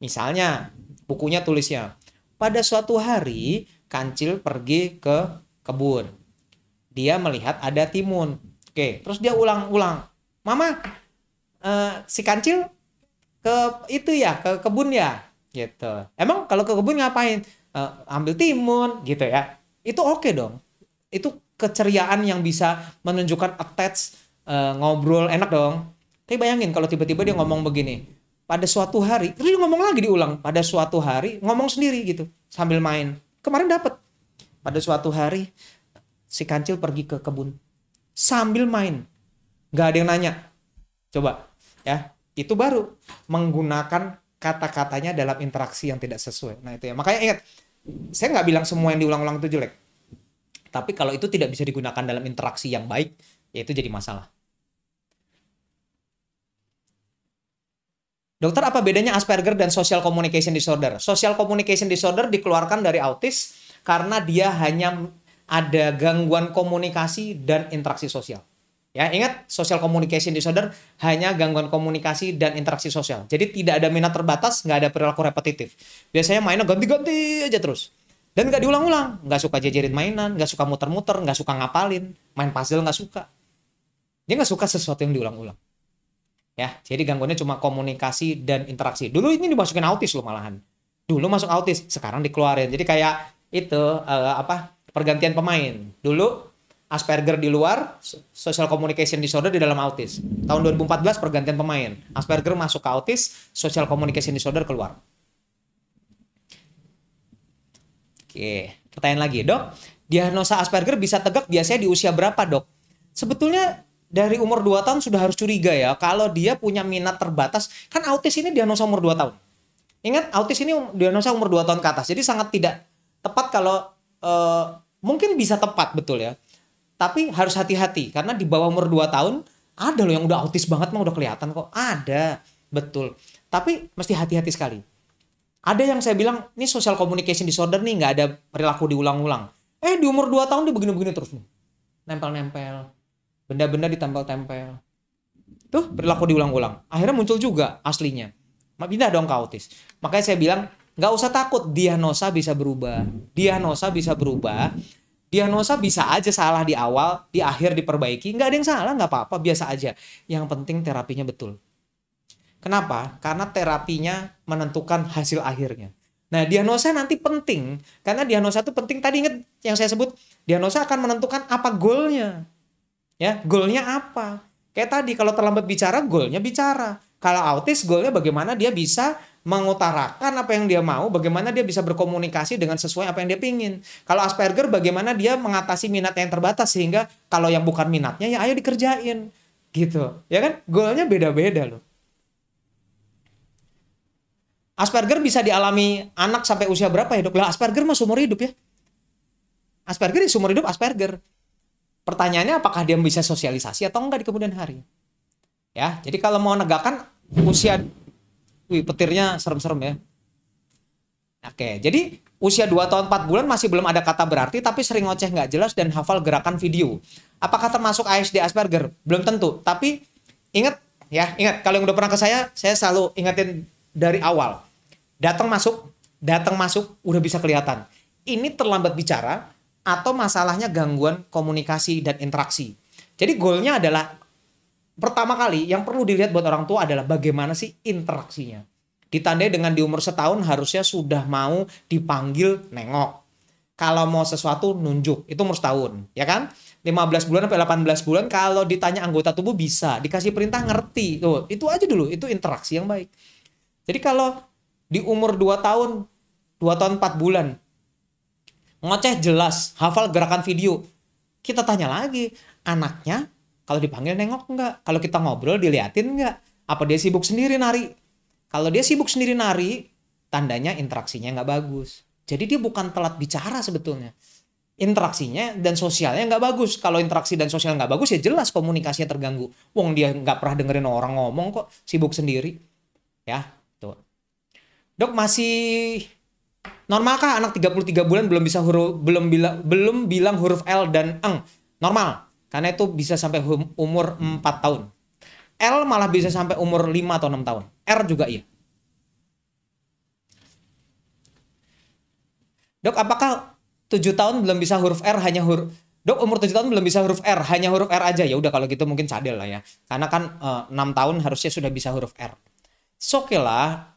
Misalnya, bukunya tulisnya, pada suatu hari, Kancil pergi ke kebun. Dia melihat ada timun. Oke, terus dia ulang-ulang. Mama, si Kancil ke kebun ya? Gitu. Emang kalau ke kebun ngapain? Ambil timun, gitu ya. Itu oke dong. Itu keceriaan yang bisa menunjukkan attach, ngobrol enak dong. Tapi bayangin kalau tiba-tiba dia ngomong begini, pada suatu hari, terus dia ngomong lagi diulang, pada suatu hari ngomong sendiri gitu sambil main. Kemarin dapat, pada suatu hari si Kancil pergi ke kebun sambil main, nggak ada yang nanya. Coba ya, itu baru menggunakan kata-katanya dalam interaksi yang tidak sesuai. Nah itu ya, makanya ingat, saya nggak bilang semua yang diulang-ulang itu jelek. Tapi kalau itu tidak bisa digunakan dalam interaksi yang baik, ya itu jadi masalah. Dokter, apa bedanya Asperger dan social communication disorder? Social communication disorder dikeluarkan dari autis karena dia hanya ada gangguan komunikasi dan interaksi sosial. Ya, ingat, social communication disorder hanya gangguan komunikasi dan interaksi sosial. Jadi tidak ada minat terbatas, nggak ada perilaku repetitif. Biasanya mainnya ganti-ganti aja terus. Dan nggak diulang-ulang, nggak suka jejerin mainan, nggak suka muter-muter, nggak suka ngapalin, main puzzle nggak suka. Dia nggak suka sesuatu yang diulang-ulang. Ya, jadi gangguannya cuma komunikasi dan interaksi. Dulu ini dimasukin autis loh malahan. Dulu masuk autis, sekarang dikeluarin. Jadi kayak itu pergantian pemain. Dulu Asperger di luar, social communication disorder di dalam autis. Tahun 2014 pergantian pemain. Asperger masuk ke autis, social communication disorder keluar. Oke, pertanyaan lagi, Dok. Diagnosa Asperger bisa tegak biasanya di usia berapa, Dok? Sebetulnya dari umur 2 tahun sudah harus curiga ya. Kalau dia punya minat terbatas, kan autis ini diagnosa umur 2 tahun. Ingat, autis ini diagnosa umur 2 tahun ke atas. Jadi sangat tidak tepat kalau mungkin bisa tepat betul ya. Tapi harus hati-hati karena di bawah umur 2 tahun ada loh yang udah autis banget mah udah kelihatan kok. Ada, betul. Tapi mesti hati-hati sekali. Ada yang saya bilang, ini social communication disorder nih, nggak ada perilaku diulang-ulang. Di umur 2 tahun dia begini-begini terus nih. Nempel-nempel. Benda-benda ditempel-tempel. Tuh, perilaku diulang-ulang. Akhirnya muncul juga aslinya. Pindah dong ke autis. Makanya saya bilang, nggak usah takut. Diagnosa bisa berubah. Diagnosa bisa berubah. Diagnosa bisa aja salah di awal, di akhir diperbaiki. Nggak ada yang salah, nggak apa-apa, biasa aja. Yang penting terapinya betul. Kenapa? Karena terapinya menentukan hasil akhirnya. Nah, diagnosa nanti penting. Karena diagnosa itu penting. Tadi ingat yang saya sebut, diagnosa akan menentukan apa goalnya. Ya, goalnya apa? Kayak tadi, kalau terlambat bicara, goalnya bicara. Kalau autis, goalnya bagaimana dia bisa mengutarakan apa yang dia mau, bagaimana dia bisa berkomunikasi dengan sesuai apa yang dia pingin. Kalau Asperger, bagaimana dia mengatasi minat yang terbatas sehingga kalau yang bukan minatnya ya ayo dikerjain, gitu. Ya kan? Goalnya beda-beda loh. Asperger bisa dialami anak sampai usia berapa ya, Dok? Lah Asperger mah seumur hidup ya. Asperger seumur hidup Asperger. Pertanyaannya apakah dia bisa sosialisasi atau enggak di kemudian hari? Ya, jadi kalau mau negakkan usia petirnya serem-serem ya. Oke, jadi usia 2 tahun 4 bulan masih belum ada kata berarti tapi sering ngoceh nggak jelas dan hafal gerakan video. Apakah termasuk ASD Asperger? Belum tentu, tapi ingat kalau yang udah pernah ke saya selalu ingetin dari awal. Datang masuk udah bisa kelihatan. Ini terlambat bicara atau masalahnya gangguan komunikasi dan interaksi. Jadi goalnya adalah pertama kali yang perlu dilihat buat orang tua adalah bagaimana sih interaksinya. Ditandai dengan di umur setahun harusnya sudah mau dipanggil nengok. Kalau mau sesuatu nunjuk, itu umur setahun, ya kan? 15 bulan sampai 18 bulan kalau ditanya anggota tubuh bisa, dikasih perintah ngerti. Tuh, itu aja dulu, itu interaksi yang baik. Jadi kalau di umur 2 tahun, 2 tahun 4 bulan, ngoceh jelas, hafal gerakan video, kita tanya lagi, anaknya kalau dipanggil nengok enggak? Kalau kita ngobrol diliatin enggak? Apa dia sibuk sendiri nari? Kalau dia sibuk sendiri nari, tandanya interaksinya enggak bagus. Jadi dia bukan telat bicara sebetulnya. Interaksinya dan sosialnya enggak bagus. Kalau interaksi dan sosial enggak bagus ya jelas komunikasinya terganggu. Wong dia enggak pernah dengerin orang ngomong kok, sibuk sendiri. Ya, tuh. Dok, masih normalkah anak 33 bulan belum bilang huruf L dan eng? Normal. Karena itu bisa sampai umur 4 tahun. L malah bisa sampai umur 5 atau 6 tahun. R juga iya. Dok, apakah 7 tahun belum bisa huruf R hanya huruf... Dok, umur 7 tahun belum bisa huruf R, hanya huruf R aja. Ya udah kalau gitu mungkin cadel lah ya. Karena kan 6 tahun harusnya sudah bisa huruf R. Oke lah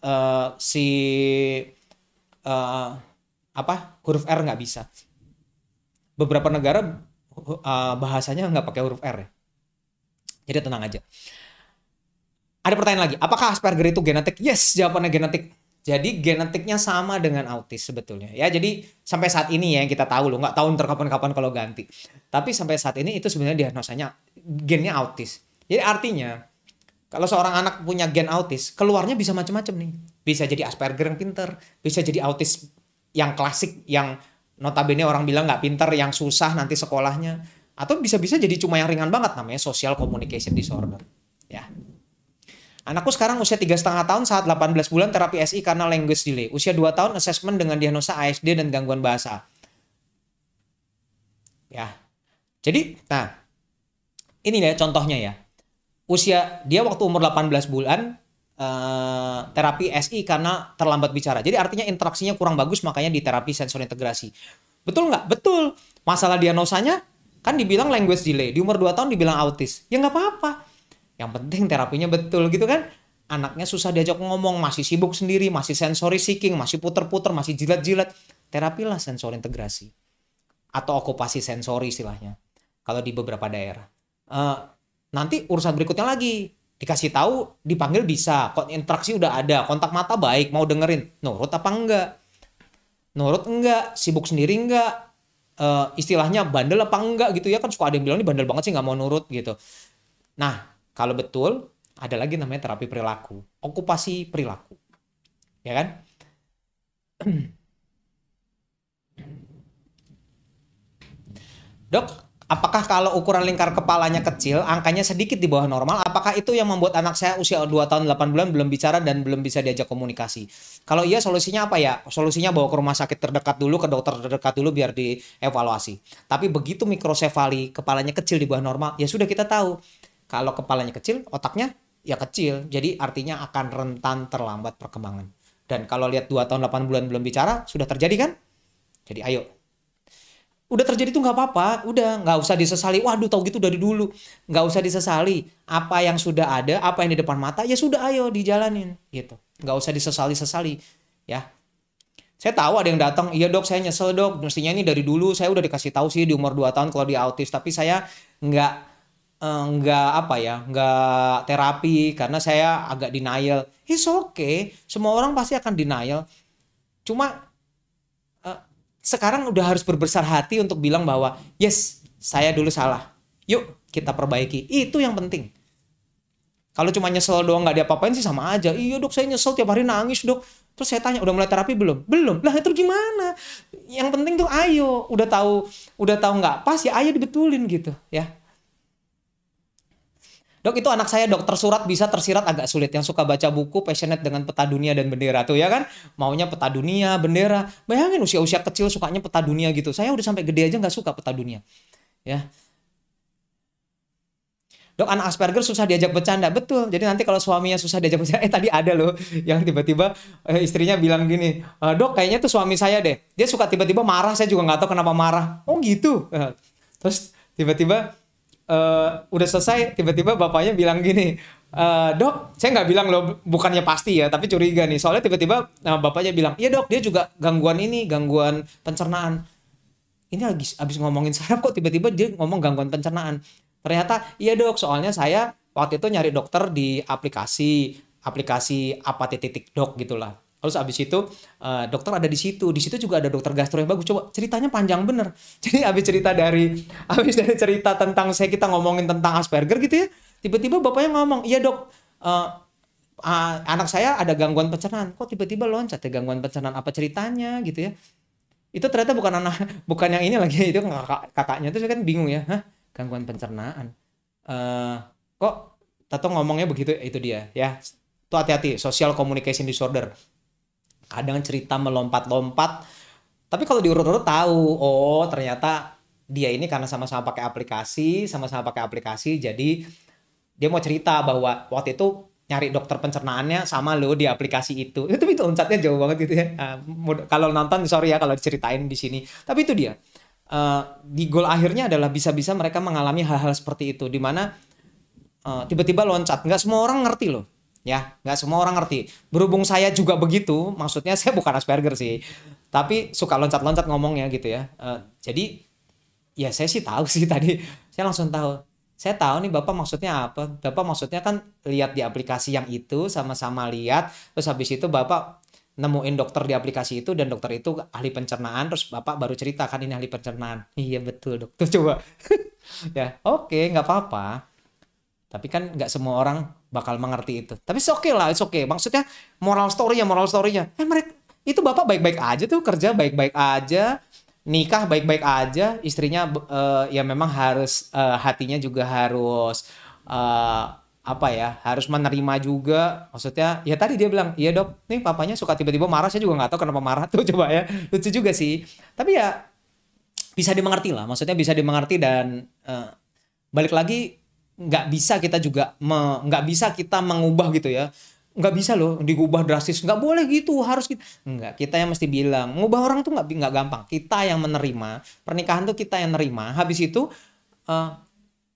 huruf R nggak bisa. Beberapa negara bahasanya nggak pakai huruf R ya. Jadi tenang aja. Ada pertanyaan lagi. Apakah Asperger itu genetik? Yes, jawabannya genetik. Jadi genetiknya sama dengan autis sebetulnya. Ya, jadi sampai saat ini ya yang kita tahu loh. Nggak tahu ntar kapan-kapan kalau ganti. Tapi sampai saat ini itu sebenarnya diagnosanya gennya autis. Jadi artinya kalau seorang anak punya gen autis, keluarnya bisa macam-macam nih. Bisa jadi Asperger yang pinter. Bisa jadi autis yang klasik, yang notabene orang bilang nggak pinter, yang susah nanti sekolahnya. Atau bisa-bisa jadi cuma yang ringan banget, namanya social communication disorder. Ya. Anakku sekarang usia 3,5 tahun saat 18 bulan terapi SI karena language delay. Usia 2 tahun assessment dengan diagnosa ASD dan gangguan bahasa. Ya. Jadi, nah, ini ya contohnya ya. Usia dia waktu umur 18 bulan terapi SI karena terlambat bicara. Jadi artinya interaksinya kurang bagus, makanya di terapi sensor integrasi. Betul nggak? Betul. Masalah diagnosanya kan dibilang language delay. Di umur 2 tahun dibilang autis. Ya nggak apa-apa. Yang penting terapinya betul gitu kan. Anaknya susah diajak ngomong, masih sibuk sendiri, masih sensory seeking, masih puter-puter, masih jilat-jilat. Terapilah sensori integrasi atau okupasi sensori istilahnya. Kalau di beberapa daerah. Eh, Nanti urusan berikutnya lagi. Dikasih tahu, dipanggil bisa, interaksi udah ada, kontak mata baik, mau dengerin, nurut apa enggak? Nurut enggak? Sibuk sendiri enggak? Istilahnya bandel apa enggak gitu ya, kan suka ada yang bilang ini bandel banget sih nggak mau nurut gitu. Nah, kalau betul ada lagi namanya terapi perilaku, okupasi perilaku, ya kan? Dok, apakah kalau ukuran lingkar kepalanya kecil, angkanya sedikit di bawah normal, apakah itu yang membuat anak saya usia 2 tahun 8 bulan belum bicara dan belum bisa diajak komunikasi? Kalau iya, solusinya apa ya? Solusinya bawa ke rumah sakit terdekat dulu, ke dokter terdekat dulu biar dievaluasi. Tapi begitu mikrosefali, kepalanya kecil di bawah normal, ya sudah kita tahu. Kalau kepalanya kecil, otaknya ya kecil. Jadi artinya akan rentan terlambat perkembangan. Dan kalau lihat 2 tahun 8 bulan belum bicara, sudah terjadi kan? Jadi ayo, udah terjadi tuh nggak apa-apa, udah nggak usah disesali. Waduh, tahu gitu dari dulu, nggak usah disesali. Apa yang sudah ada, apa yang di depan mata, ya sudah, ayo dijalanin gitu. Nggak usah disesali-sesali, ya. Saya tahu ada yang datang, iya dok, saya nyesel dok, mestinya ini dari dulu saya udah dikasih tahu sih di umur 2 tahun kalau dia autis, tapi saya nggak nggak apa ya, nggak terapi karena saya agak denial. It's okay, semua orang pasti akan denial. Cuma sekarang udah harus berbesar hati untuk bilang bahwa yes, saya dulu salah. Yuk kita perbaiki. Itu yang penting. Kalau cuma nyesel doang nggak diapa-apain sih sama aja. Iya dok, saya nyesel tiap hari nangis dok. Terus saya tanya, udah mulai terapi belum? Belum. Lah itu gimana? Yang penting tuh ayo, udah tahu nggak pas ya ayo dibetulin gitu ya. Dok, itu anak saya dok, tersurat bisa, tersirat agak sulit. Yang suka baca buku, passionate dengan peta dunia dan bendera tuh ya kan. Maunya peta dunia, bendera. Bayangin usia-usia kecil sukanya peta dunia gitu. Saya udah sampai gede aja nggak suka peta dunia. Ya. Dok, anak Asperger susah diajak bercanda. Betul. Jadi nanti kalau suaminya susah diajak bercanda, tadi ada loh yang tiba-tiba istrinya bilang gini, dok kayaknya tuh suami saya deh. Dia suka tiba-tiba marah, saya juga nggak tahu kenapa marah. Oh gitu. Terus tiba-tiba udah selesai, tiba-tiba bapaknya bilang gini, dok, saya nggak bilang loh, bukannya pasti ya, tapi curiga nih. Soalnya tiba-tiba bapaknya bilang, iya dok, dia juga gangguan ini, gangguan pencernaan. Ini abis ngomongin saraf kok tiba-tiba dia ngomong gangguan pencernaan. Ternyata, iya dok, soalnya saya waktu itu nyari dokter di aplikasi apa titik dok gitulah. Terus abis itu dokter ada di situ juga ada dokter gastro yang bagus. Coba ceritanya panjang bener. Jadi abis dari cerita tentang kita ngomongin tentang Asperger gitu ya, tiba-tiba bapaknya ngomong, iya dok, anak saya ada gangguan pencernaan. Kok tiba-tiba loncat ya gangguan pencernaan, apa ceritanya gitu ya? Itu ternyata bukan yang ini lagi, itu kakaknya tuh kan bingung ya, hah, gangguan pencernaan. Kok Tato ngomongnya begitu, itu dia ya. Tuh hati-hati, social communication disorder. Kadang cerita melompat-lompat, tapi kalau diurut-urut tahu, oh ternyata dia ini karena sama-sama pakai aplikasi, jadi dia mau cerita bahwa waktu itu nyari dokter pencernaannya sama lo di aplikasi itu. Itu loncatnya jauh banget gitu ya. Kalau nonton sorry ya kalau diceritain di sini. Tapi itu dia. Di goal akhirnya adalah bisa-bisa mereka mengalami hal-hal seperti itu, di mana tiba-tiba loncat. Nggak semua orang ngerti loh. Ya, nggak semua orang ngerti. Berhubung saya juga begitu, maksudnya saya bukan Asperger sih, tapi suka loncat-loncat ngomongnya gitu ya. Jadi ya saya sih tahu sih tadi. Saya langsung tahu. Saya tahu nih Bapak maksudnya apa. Bapak maksudnya kan lihat di aplikasi yang itu, sama-sama lihat, terus habis itu Bapak nemuin dokter di aplikasi itu dan dokter itu ahli pencernaan, terus Bapak baru cerita kan ini ahli pencernaan. Iya betul dok. Tuh coba. Ya, oke, nggak apa-apa. Tapi kan nggak semua orang bakal mengerti itu. Tapi it's okay lah, it's okay. Maksudnya moral story-nya. Mereka itu Bapak baik-baik aja tuh, kerja baik-baik aja, nikah baik-baik aja, istrinya ya memang harus hatinya juga harus apa ya, harus menerima juga. Maksudnya ya tadi dia bilang, iya dok, nih papanya suka tiba-tiba marah, saya juga nggak tahu kenapa marah tuh coba ya. Lucu juga sih. Tapi ya bisa dimengerti lah, maksudnya bisa dimengerti dan balik lagi nggak bisa kita juga nggak bisa kita mengubah gitu ya, nggak bisa loh diubah drastis, nggak boleh gitu, harus gitu, nggak, kita yang mesti bilang ngubah orang tuh nggak gampang, kita yang menerima pernikahan tuh, kita yang nerima, habis itu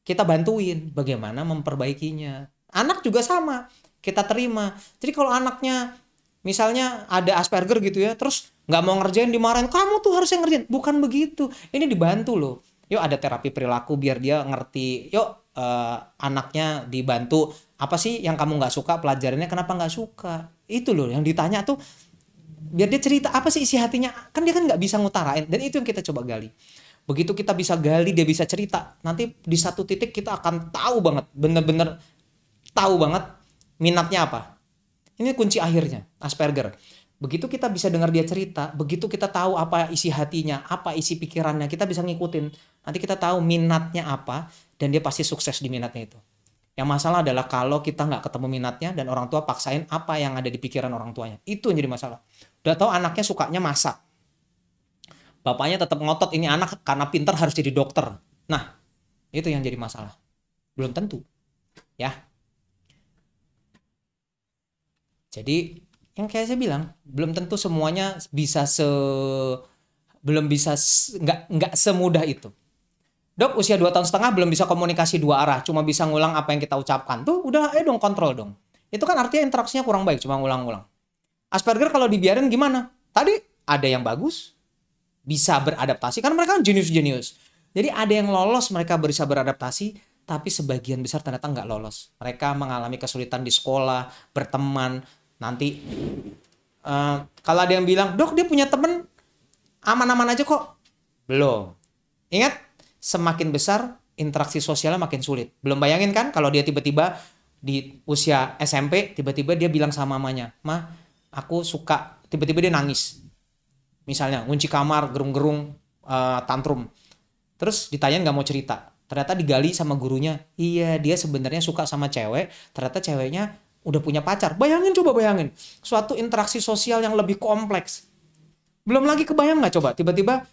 kita bantuin bagaimana memperbaikinya. Anak juga sama, kita terima. Jadi kalau anaknya misalnya ada Asperger gitu ya, terus nggak mau ngerjain, dimarahin, kamu tuh harusnya ngerjain. Bukan begitu. Ini dibantu loh. Yuk ada terapi perilaku biar dia ngerti. Yuk anaknya dibantu. Apa sih yang kamu nggak suka pelajarannya? Kenapa nggak suka? Itu loh yang ditanya tuh. Biar dia cerita apa sih isi hatinya. Kan dia kan nggak bisa ngutarain. Dan itu yang kita coba gali. Begitu kita bisa gali, dia bisa cerita. Nanti di satu titik kita akan tahu banget. Bener-bener tahu banget minatnya apa. Ini kunci akhirnya, Asperger. Begitu kita bisa dengar dia cerita, begitu kita tahu apa isi hatinya, apa isi pikirannya, kita bisa ngikutin. Nanti kita tahu minatnya apa, dan dia pasti sukses di minatnya itu. Yang masalah adalah kalau kita nggak ketemu minatnya, dan orang tua paksain apa yang ada di pikiran orang tuanya. Itu yang jadi masalah. Udah tahu anaknya sukanya masak. Bapaknya tetap ngotot, ini anak karena pintar harus jadi dokter. Nah, itu yang jadi masalah. Belum tentu. Ya. Jadi yang kayak saya bilang, belum tentu semuanya bisa belum bisa nggak semudah itu. Dok, usia 2 tahun setengah belum bisa komunikasi dua arah, cuma bisa ngulang apa yang kita ucapkan. Tuh udah, ayo dong kontrol dong. Itu kan artinya interaksinya kurang baik, cuma ngulang-ngulang. Asperger kalau dibiarin gimana? Tadi ada yang bagus, bisa beradaptasi, karena mereka kan jenius-jenius. Jadi ada yang lolos, mereka bisa beradaptasi, tapi sebagian besar ternyata nggak lolos. Mereka mengalami kesulitan di sekolah, berteman. Nanti kalau ada yang bilang, dok dia punya temen aman-aman aja kok. Belum. Ingat, semakin besar interaksi sosialnya makin sulit. Belum bayangin kan kalau dia tiba-tiba di usia SMP, tiba-tiba dia bilang sama mamanya, "Ma, aku suka," tiba-tiba dia nangis. Misalnya, ngunci kamar, gerung-gerung, tantrum. Terus ditanyain nggak mau cerita. Ternyata digali sama gurunya, iya dia sebenarnya suka sama cewek, ternyata ceweknya udah punya pacar. Bayangin, coba bayangin. Suatu interaksi sosial yang lebih kompleks. Belum lagi kebayang nggak coba, tiba-tiba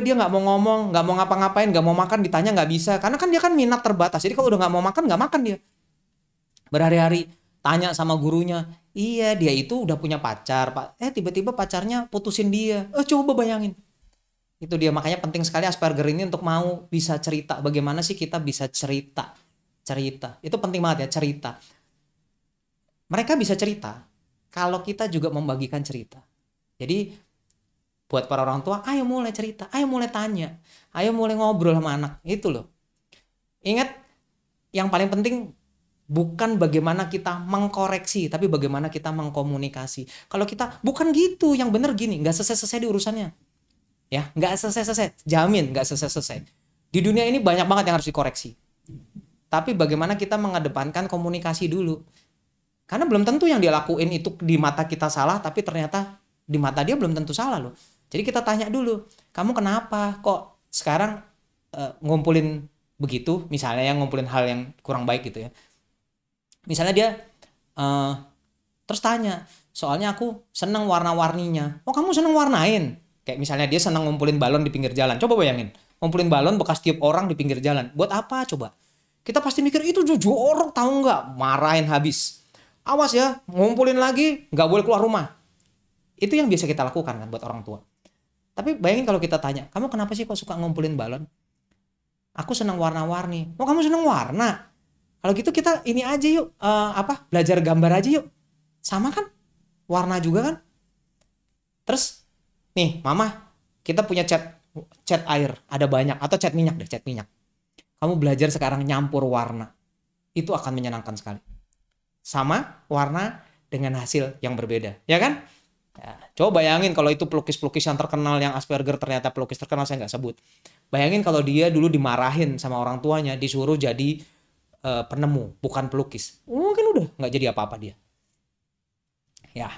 dia nggak mau ngomong, nggak mau ngapa-ngapain, nggak mau makan, ditanya nggak bisa. Karena kan dia kan minat terbatas. Jadi kalau udah nggak mau makan, nggak makan dia. Berhari-hari tanya sama gurunya, iya dia itu udah punya pacar, Pak. Tiba-tiba pacarnya putusin dia. Coba bayangin. Itu dia, makanya penting sekali Asperger ini untuk mau bisa cerita. Bagaimana sih kita bisa cerita? Cerita. Itu penting banget ya, cerita. Mereka bisa cerita kalau kita juga membagikan cerita. Jadi buat para orang tua, ayo mulai cerita, ayo mulai tanya, ayo mulai ngobrol sama anak. Itu loh. Ingat, yang paling penting bukan bagaimana kita mengkoreksi, tapi bagaimana kita mengkomunikasi. Kalau kita, bukan gitu, yang bener gini, nggak selesai-selesai di urusannya. Ya, nggak selesai-selesai, jamin nggak selesai-selesai. Di dunia ini banyak banget yang harus dikoreksi. Tapi bagaimana kita mengedepankan komunikasi dulu. Karena belum tentu yang dia lakuin itu di mata kita salah, tapi ternyata di mata dia belum tentu salah loh. Jadi kita tanya dulu, kamu kenapa kok sekarang ngumpulin begitu, misalnya yang ngumpulin hal yang kurang baik gitu ya. Misalnya dia terus tanya, soalnya aku seneng warna-warninya. Oh kamu seneng warnain? Kayak misalnya dia seneng ngumpulin balon di pinggir jalan. Coba bayangin, ngumpulin balon bekas tiup orang di pinggir jalan. Buat apa coba? Kita pasti mikir itu jorok, tahu nggak? Marahin habis. Awas ya, ngumpulin lagi, nggak boleh keluar rumah. Itu yang biasa kita lakukan kan buat orang tua. Tapi bayangin kalau kita tanya, kamu kenapa sih kok suka ngumpulin balon? Aku senang warna-warni. Oh kamu senang warna? Kalau gitu kita ini aja yuk, belajar gambar aja yuk. Sama kan? Warna juga kan? Terus, nih mama, kita punya cat air, ada banyak. Atau cat minyak deh, cat minyak. Kamu belajar sekarang nyampur warna. Itu akan menyenangkan sekali. Sama warna dengan hasil yang berbeda. Ya kan? Ya, coba bayangin kalau itu pelukis-pelukis yang terkenal yang Asperger, ternyata pelukis terkenal saya nggak sebut. Bayangin kalau dia dulu dimarahin sama orang tuanya, disuruh jadi penemu, bukan pelukis. Mungkin udah nggak jadi apa-apa dia. Ya,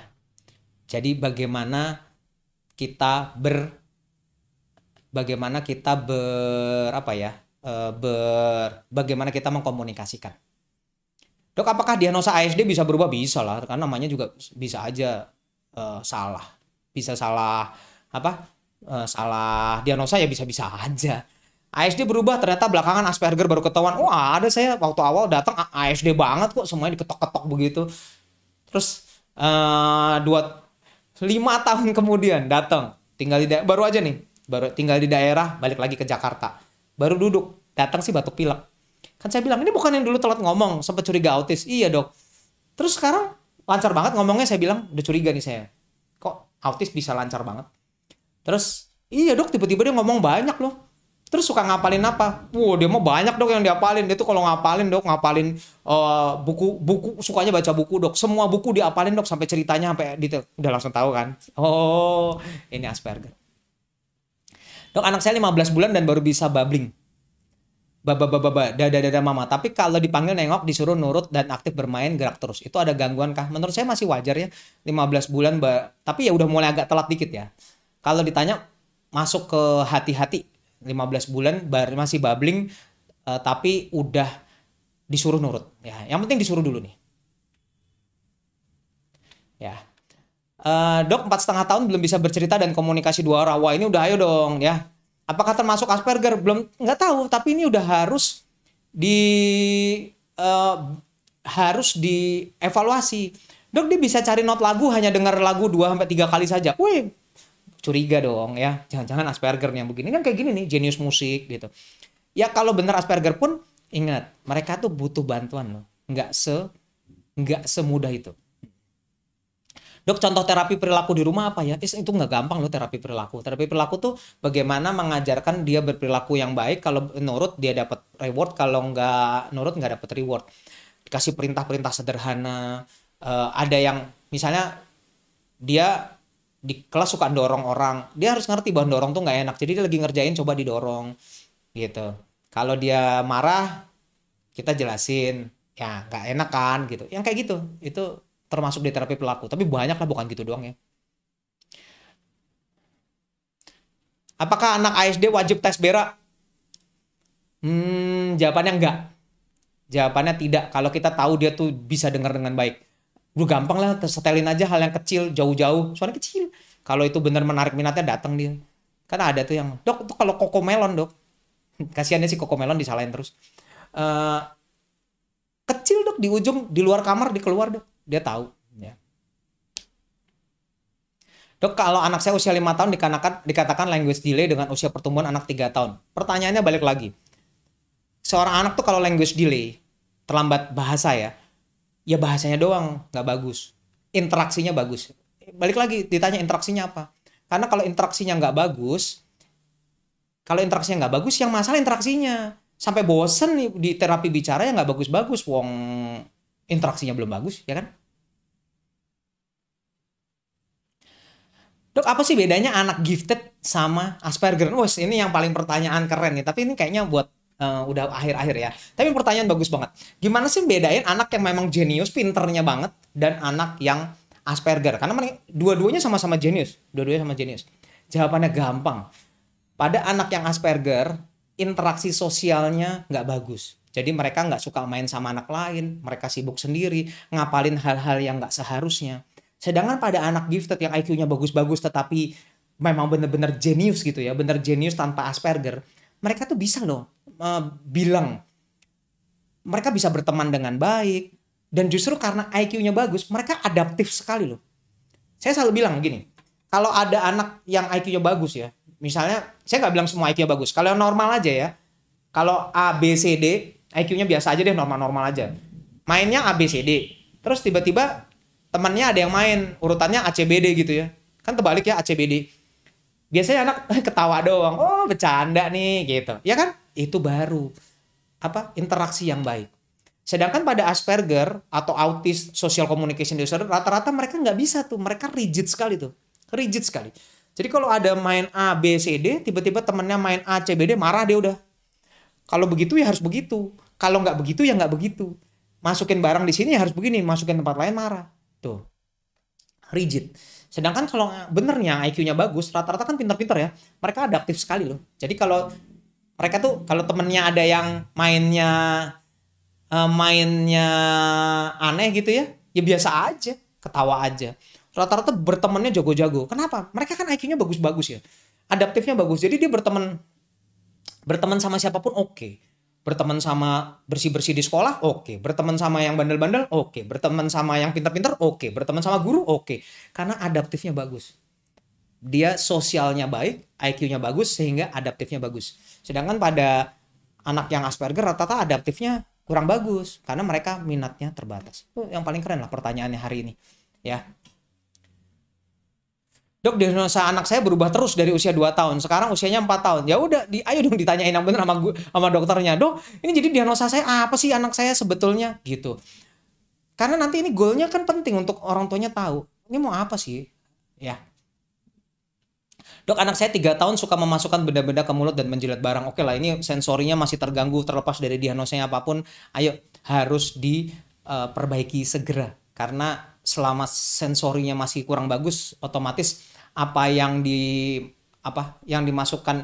jadi bagaimana kita bagaimana kita mengkomunikasikan. Dok, apakah diagnosa ASD bisa berubah? Bisa lah, karena namanya juga bisa aja salah. Bisa salah salah diagnosa ya bisa-bisa aja. ASD berubah ternyata belakangan Asperger baru ketahuan. Wah, ada saya waktu awal datang ASD banget kok, semuanya diketok-ketok begitu. Terus 5 tahun kemudian datang, baru tinggal di daerah, balik lagi ke Jakarta. Baru duduk, datang sih batuk pilek. Kan saya bilang, ini bukan yang dulu telat ngomong, sempat curiga autis. Iya dok. Terus sekarang lancar banget ngomongnya, saya bilang, udah curiga nih saya. Kok autis bisa lancar banget? Terus, iya dok, tiba-tiba dia ngomong banyak loh. Terus suka ngapalin apa? Wow, dia mau banyak dok yang diapalin. Dia tuh kalau ngapalin dok, ngapalin buku, sukanya baca buku dok. Semua buku diapalin dok, sampai ceritanya, sampai detail. Udah langsung tahu kan? Oh, ini Asperger. Dok, anak saya 15 bulan dan baru bisa babbling. Dada mama. Tapi kalau dipanggil nengok, disuruh nurut dan aktif bermain, gerak terus. Itu ada gangguan kah? Menurut saya masih wajar ya. 15 bulan, tapi ya udah mulai agak telat dikit ya. Kalau ditanya masuk ke hati-hati, 15 bulan masih babbling, tapi udah disuruh nurut ya. Yang penting disuruh dulu nih ya. Dok, 4,5 tahun belum bisa bercerita dan komunikasi 2 arah. Wah, ini udah ayo dong ya. Apakah termasuk Asperger? Belum, nggak tahu, tapi ini udah di harus dievaluasi. Dok, dia bisa cari not lagu, hanya dengar lagu 2-3 kali saja. Wih, curiga dong ya, jangan-jangan Asperger nih yang begini. Kan kayak gini nih, jenius musik gitu ya. Kalau bener Asperger pun ingat, mereka tuh butuh bantuan loh, nggak semudah itu. Dok, contoh terapi perilaku di rumah apa ya? Itu nggak gampang loh. Terapi perilaku tuh bagaimana mengajarkan dia berperilaku yang baik. Kalau nurut dia dapat reward, kalau nggak nurut nggak dapat reward. Dikasih perintah-perintah sederhana. Ada yang misalnya dia di kelas suka dorong orang, dia harus ngerti bahwa dorong tuh nggak enak. Jadi dia lagi ngerjain, coba didorong gitu. Kalau dia marah, kita jelasin, ya nggak enak kan gitu. Yang kayak gitu, itu termasuk di terapi perilaku. Tapi banyak lah, bukan gitu doang ya. Apakah anak ASD wajib tes BERA? Jawabannya enggak. Jawabannya tidak. Kalau kita tahu dia tuh bisa dengar dengan baik. Udah gampang lah, setelin aja hal yang kecil, jauh-jauh, suaranya kecil. Kalau itu benar menarik minatnya, datang dia. Karena ada tuh yang, dok, itu kalau Cocomelon dok, kasihannya sih Cocomelon disalahin terus. Kecil dok, di ujung, di luar kamar, di keluar dok, dia tahu. Ya. Dok, kalau anak saya usia 5 tahun dikatakan language delay dengan usia pertumbuhan anak 3 tahun. Pertanyaannya balik lagi. Seorang anak tuh kalau language delay, terlambat bahasa ya bahasanya doang nggak bagus, interaksinya bagus. Balik lagi, ditanya interaksinya apa? Karena kalau interaksinya nggak bagus, yang masalah interaksinya. Sampai bosen nih di terapi bicara yang nggak bagus-bagus, wong interaksinya belum bagus, ya kan? Dok, apa sih bedanya anak gifted sama Asperger? Wah, ini yang paling pertanyaan keren nih. Tapi ini kayaknya buat udah akhir-akhir ya. Tapi pertanyaan bagus banget. Gimana sih bedain anak yang memang jenius, pinternya banget, dan anak yang Asperger? Karena dua-duanya sama-sama jenius. Jawabannya gampang. Pada anak yang Asperger, interaksi sosialnya nggak bagus. Jadi mereka nggak suka main sama anak lain, mereka sibuk sendiri, ngapalin hal-hal yang nggak seharusnya. Sedangkan pada anak gifted yang IQ-nya bagus-bagus tetapi memang bener-bener jenius gitu ya, bener jenius tanpa Asperger, mereka tuh bisa loh mereka bisa berteman dengan baik, dan justru karena IQ-nya bagus, mereka adaptif sekali loh. Saya selalu bilang gini, kalau ada anak yang IQ-nya bagus ya, misalnya saya nggak bilang semua IQ-nya bagus, kalau yang normal aja ya, kalau A, B, C, D, IQ-nya biasa aja deh, normal-normal aja, mainnya A, B, C, D, terus tiba-tiba temannya ada yang main urutannya A, C, B, D gitu ya, kan terbalik ya, A, C, B, D. Biasanya anak ketawa doang, oh bercanda nih gitu, ya kan? Itu baru interaksi yang baik. Sedangkan pada Asperger atau autis social communication disorder, rata-rata mereka nggak bisa tuh, mereka rigid sekali. Jadi kalau ada main A, B, C, D, tiba-tiba temennya main A, C, B, D, marah dia udah. Kalau begitu ya harus begitu, kalau nggak begitu ya nggak begitu. Masukin barang di sini ya harus begini, masukin tempat lain marah. Tuh, rigid. Sedangkan kalau benernya IQ-nya bagus, rata-rata kan pintar-pintar ya, mereka adaptif sekali loh. Jadi kalau mereka tuh, kalau temennya ada yang mainnya aneh gitu ya biasa aja, ketawa aja. Rata-rata bertemannya jago-jago. Kenapa? Mereka kan IQ-nya bagus-bagus ya, adaptifnya bagus. Jadi dia berteman sama siapapun oke. Berteman sama bersih-bersih di sekolah, oke. Berteman sama yang bandel-bandel, oke. Berteman sama yang pintar-pintar, oke. Berteman sama guru, oke. Karena adaptifnya bagus. Dia sosialnya baik, IQ-nya bagus, sehingga adaptifnya bagus. Sedangkan pada anak yang Asperger rata-rata adaptifnya kurang bagus karena mereka minatnya terbatas. Itu yang paling keren lah pertanyaannya hari ini. Ya. Dok, diagnosa anak saya berubah terus dari usia 2 tahun. Sekarang usianya 4 tahun. Ya udah, ayo dong ditanyain yang bener sama dokternya. Dok, ini jadi diagnosa saya apa sih anak saya sebetulnya gitu. Karena nanti ini goalnya kan penting untuk orang tuanya tahu. Ini mau apa sih? Ya. Dok, anak saya 3 tahun suka memasukkan benda-benda ke mulut dan menjilat barang. Oke lah, ini sensorinya masih terganggu terlepas dari diagnosanya apapun. Ayo, harus diperbaiki segera. Karena selama sensorinya masih kurang bagus, otomatis yang dimasukkan,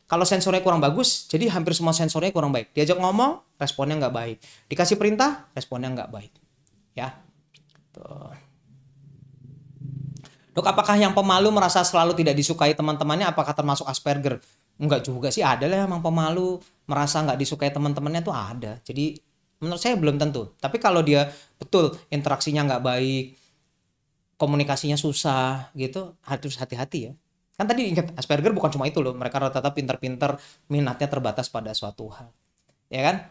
kalau sensornya kurang bagus, jadi hampir semua sensornya kurang baik. Diajak ngomong, responnya nggak baik. Dikasih perintah, responnya nggak baik. Ya. Tuh. Dok, apakah yang pemalu merasa selalu tidak disukai teman-temannya, apakah termasuk Asperger? Enggak juga sih, ada lah emang pemalu merasa nggak disukai teman-temannya tuh ada. Jadi menurut saya belum tentu. Tapi kalau dia betul interaksinya nggak baik, komunikasinya susah gitu, harus hati-hati ya. Kan tadi ingat, Asperger bukan cuma itu loh, mereka rata-rata pinter-pinter, minatnya terbatas pada suatu hal. Ya kan?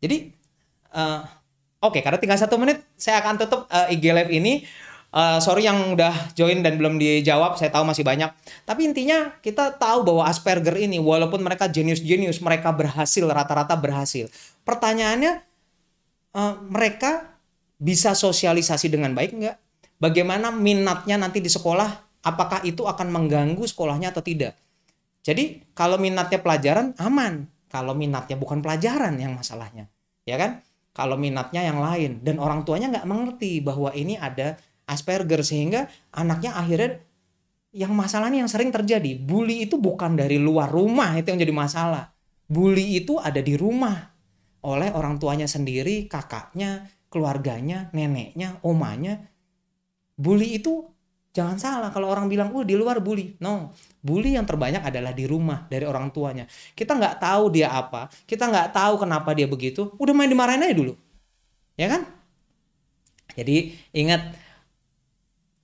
Jadi oke, karena tinggal 1 menit saya akan tutup IG Live ini. Sorry yang udah join dan belum dijawab, saya tahu masih banyak. Tapi intinya kita tahu bahwa Asperger ini walaupun mereka jenius-jenius, mereka berhasil, rata-rata berhasil. Pertanyaannya, mereka bisa sosialisasi dengan baik nggak? Bagaimana minatnya nanti di sekolah? Apakah itu akan mengganggu sekolahnya atau tidak? Jadi kalau minatnya pelajaran aman. Kalau minatnya bukan pelajaran yang masalahnya, ya kan? Kalau minatnya yang lain dan orang tuanya nggak mengerti bahwa ini ada Asperger, sehingga anaknya akhirnya yang masalahnya yang sering terjadi, bully itu bukan dari luar rumah, itu yang jadi masalah. Bully itu ada di rumah oleh orang tuanya sendiri, kakaknya, keluarganya, neneknya, omanya. Bully itu jangan salah kalau orang bilang, di luar bully. No, bully yang terbanyak adalah di rumah dari orang tuanya. Kita nggak tahu dia apa, kita nggak tahu kenapa dia begitu, udah main dimarahin aja dulu. Ya kan? Jadi ingat,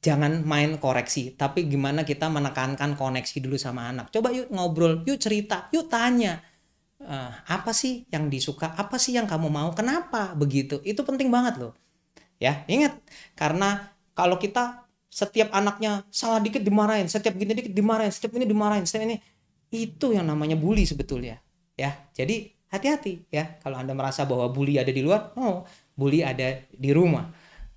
jangan main koreksi, tapi gimana kita menekankan koneksi dulu sama anak. Coba yuk ngobrol, yuk cerita, yuk tanya. Apa sih yang disuka, apa sih yang kamu mau, kenapa begitu. Itu penting banget loh. Ya, ingat, karena kalau kita setiap anaknya salah dikit dimarahin, setiap gini dikit dimarahin, setiap ini dimarahin, setiap ini, itu yang namanya bully sebetulnya. Ya, jadi hati-hati ya kalau Anda merasa bahwa bully ada di luar. Oh, bully ada di rumah.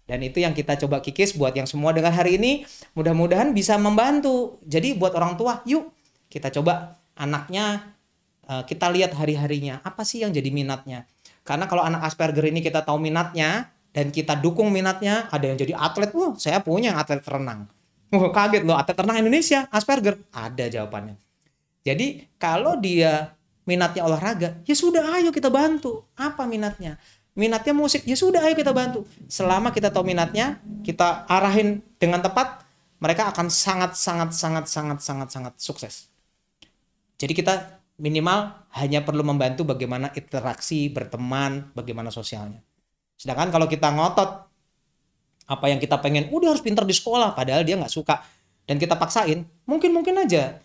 Dan itu yang kita coba kikis buat yang semua dengar hari ini, mudah-mudahan bisa membantu. Jadi buat orang tua, yuk kita coba anaknya, kita lihat hari-harinya apa sih yang jadi minatnya. Karena kalau anak Asperger ini kita tahu minatnya dan kita dukung minatnya, ada yang jadi atlet. Saya punya atlet renang. Kaget loh, atlet renang Indonesia Asperger. Ada jawabannya. Jadi kalau dia minatnya olahraga, ya sudah, ayo kita bantu. Apa minatnya? Minatnya musik, ya sudah, ayo kita bantu. Selama kita tahu minatnya, kita arahin dengan tepat, mereka akan sangat sukses. Jadi kita minimal hanya perlu membantu bagaimana interaksi, berteman, bagaimana sosialnya. Sedangkan kalau kita ngotot apa yang kita pengen, udah harus pintar di sekolah, padahal dia nggak suka, dan kita paksain, mungkin aja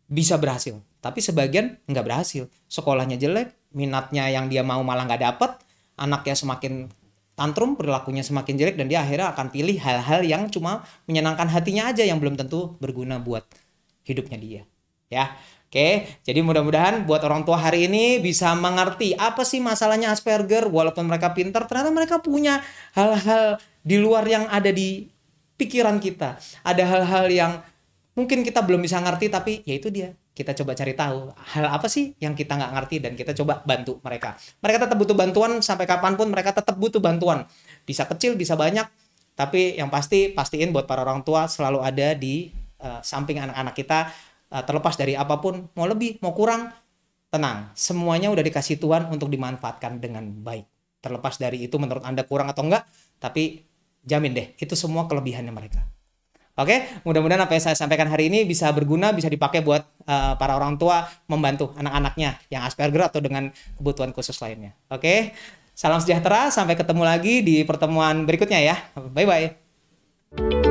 bisa berhasil. Tapi sebagian nggak berhasil. Sekolahnya jelek, minatnya yang dia mau malah nggak dapet, anaknya semakin tantrum, perilakunya semakin jelek, dan dia akhirnya akan pilih hal-hal yang cuma menyenangkan hatinya aja, yang belum tentu berguna buat hidupnya dia. Ya. Oke, jadi mudah-mudahan buat orang tua hari ini bisa mengerti apa sih masalahnya Asperger. Walaupun mereka pintar, ternyata mereka punya hal-hal di luar yang ada di pikiran kita. Ada hal-hal yang mungkin kita belum bisa ngerti, tapi ya itu dia. Kita coba cari tahu hal apa sih yang kita nggak ngerti, dan kita coba bantu mereka. Mereka tetap butuh bantuan, sampai kapanpun mereka tetap butuh bantuan. Bisa kecil, bisa banyak, tapi yang pastiin buat para orang tua selalu ada di samping anak-anak kita. Terlepas dari apapun, mau lebih, mau kurang, tenang. Semuanya udah dikasih Tuhan untuk dimanfaatkan dengan baik. Terlepas dari itu menurut Anda kurang atau enggak, tapi jamin deh, itu semua kelebihannya mereka. Oke, mudah-mudahan apa yang saya sampaikan hari ini bisa berguna, bisa dipakai buat para orang tua membantu anak-anaknya yang Asperger atau dengan kebutuhan khusus lainnya. Oke, salam sejahtera, sampai ketemu lagi di pertemuan berikutnya ya. Bye-bye.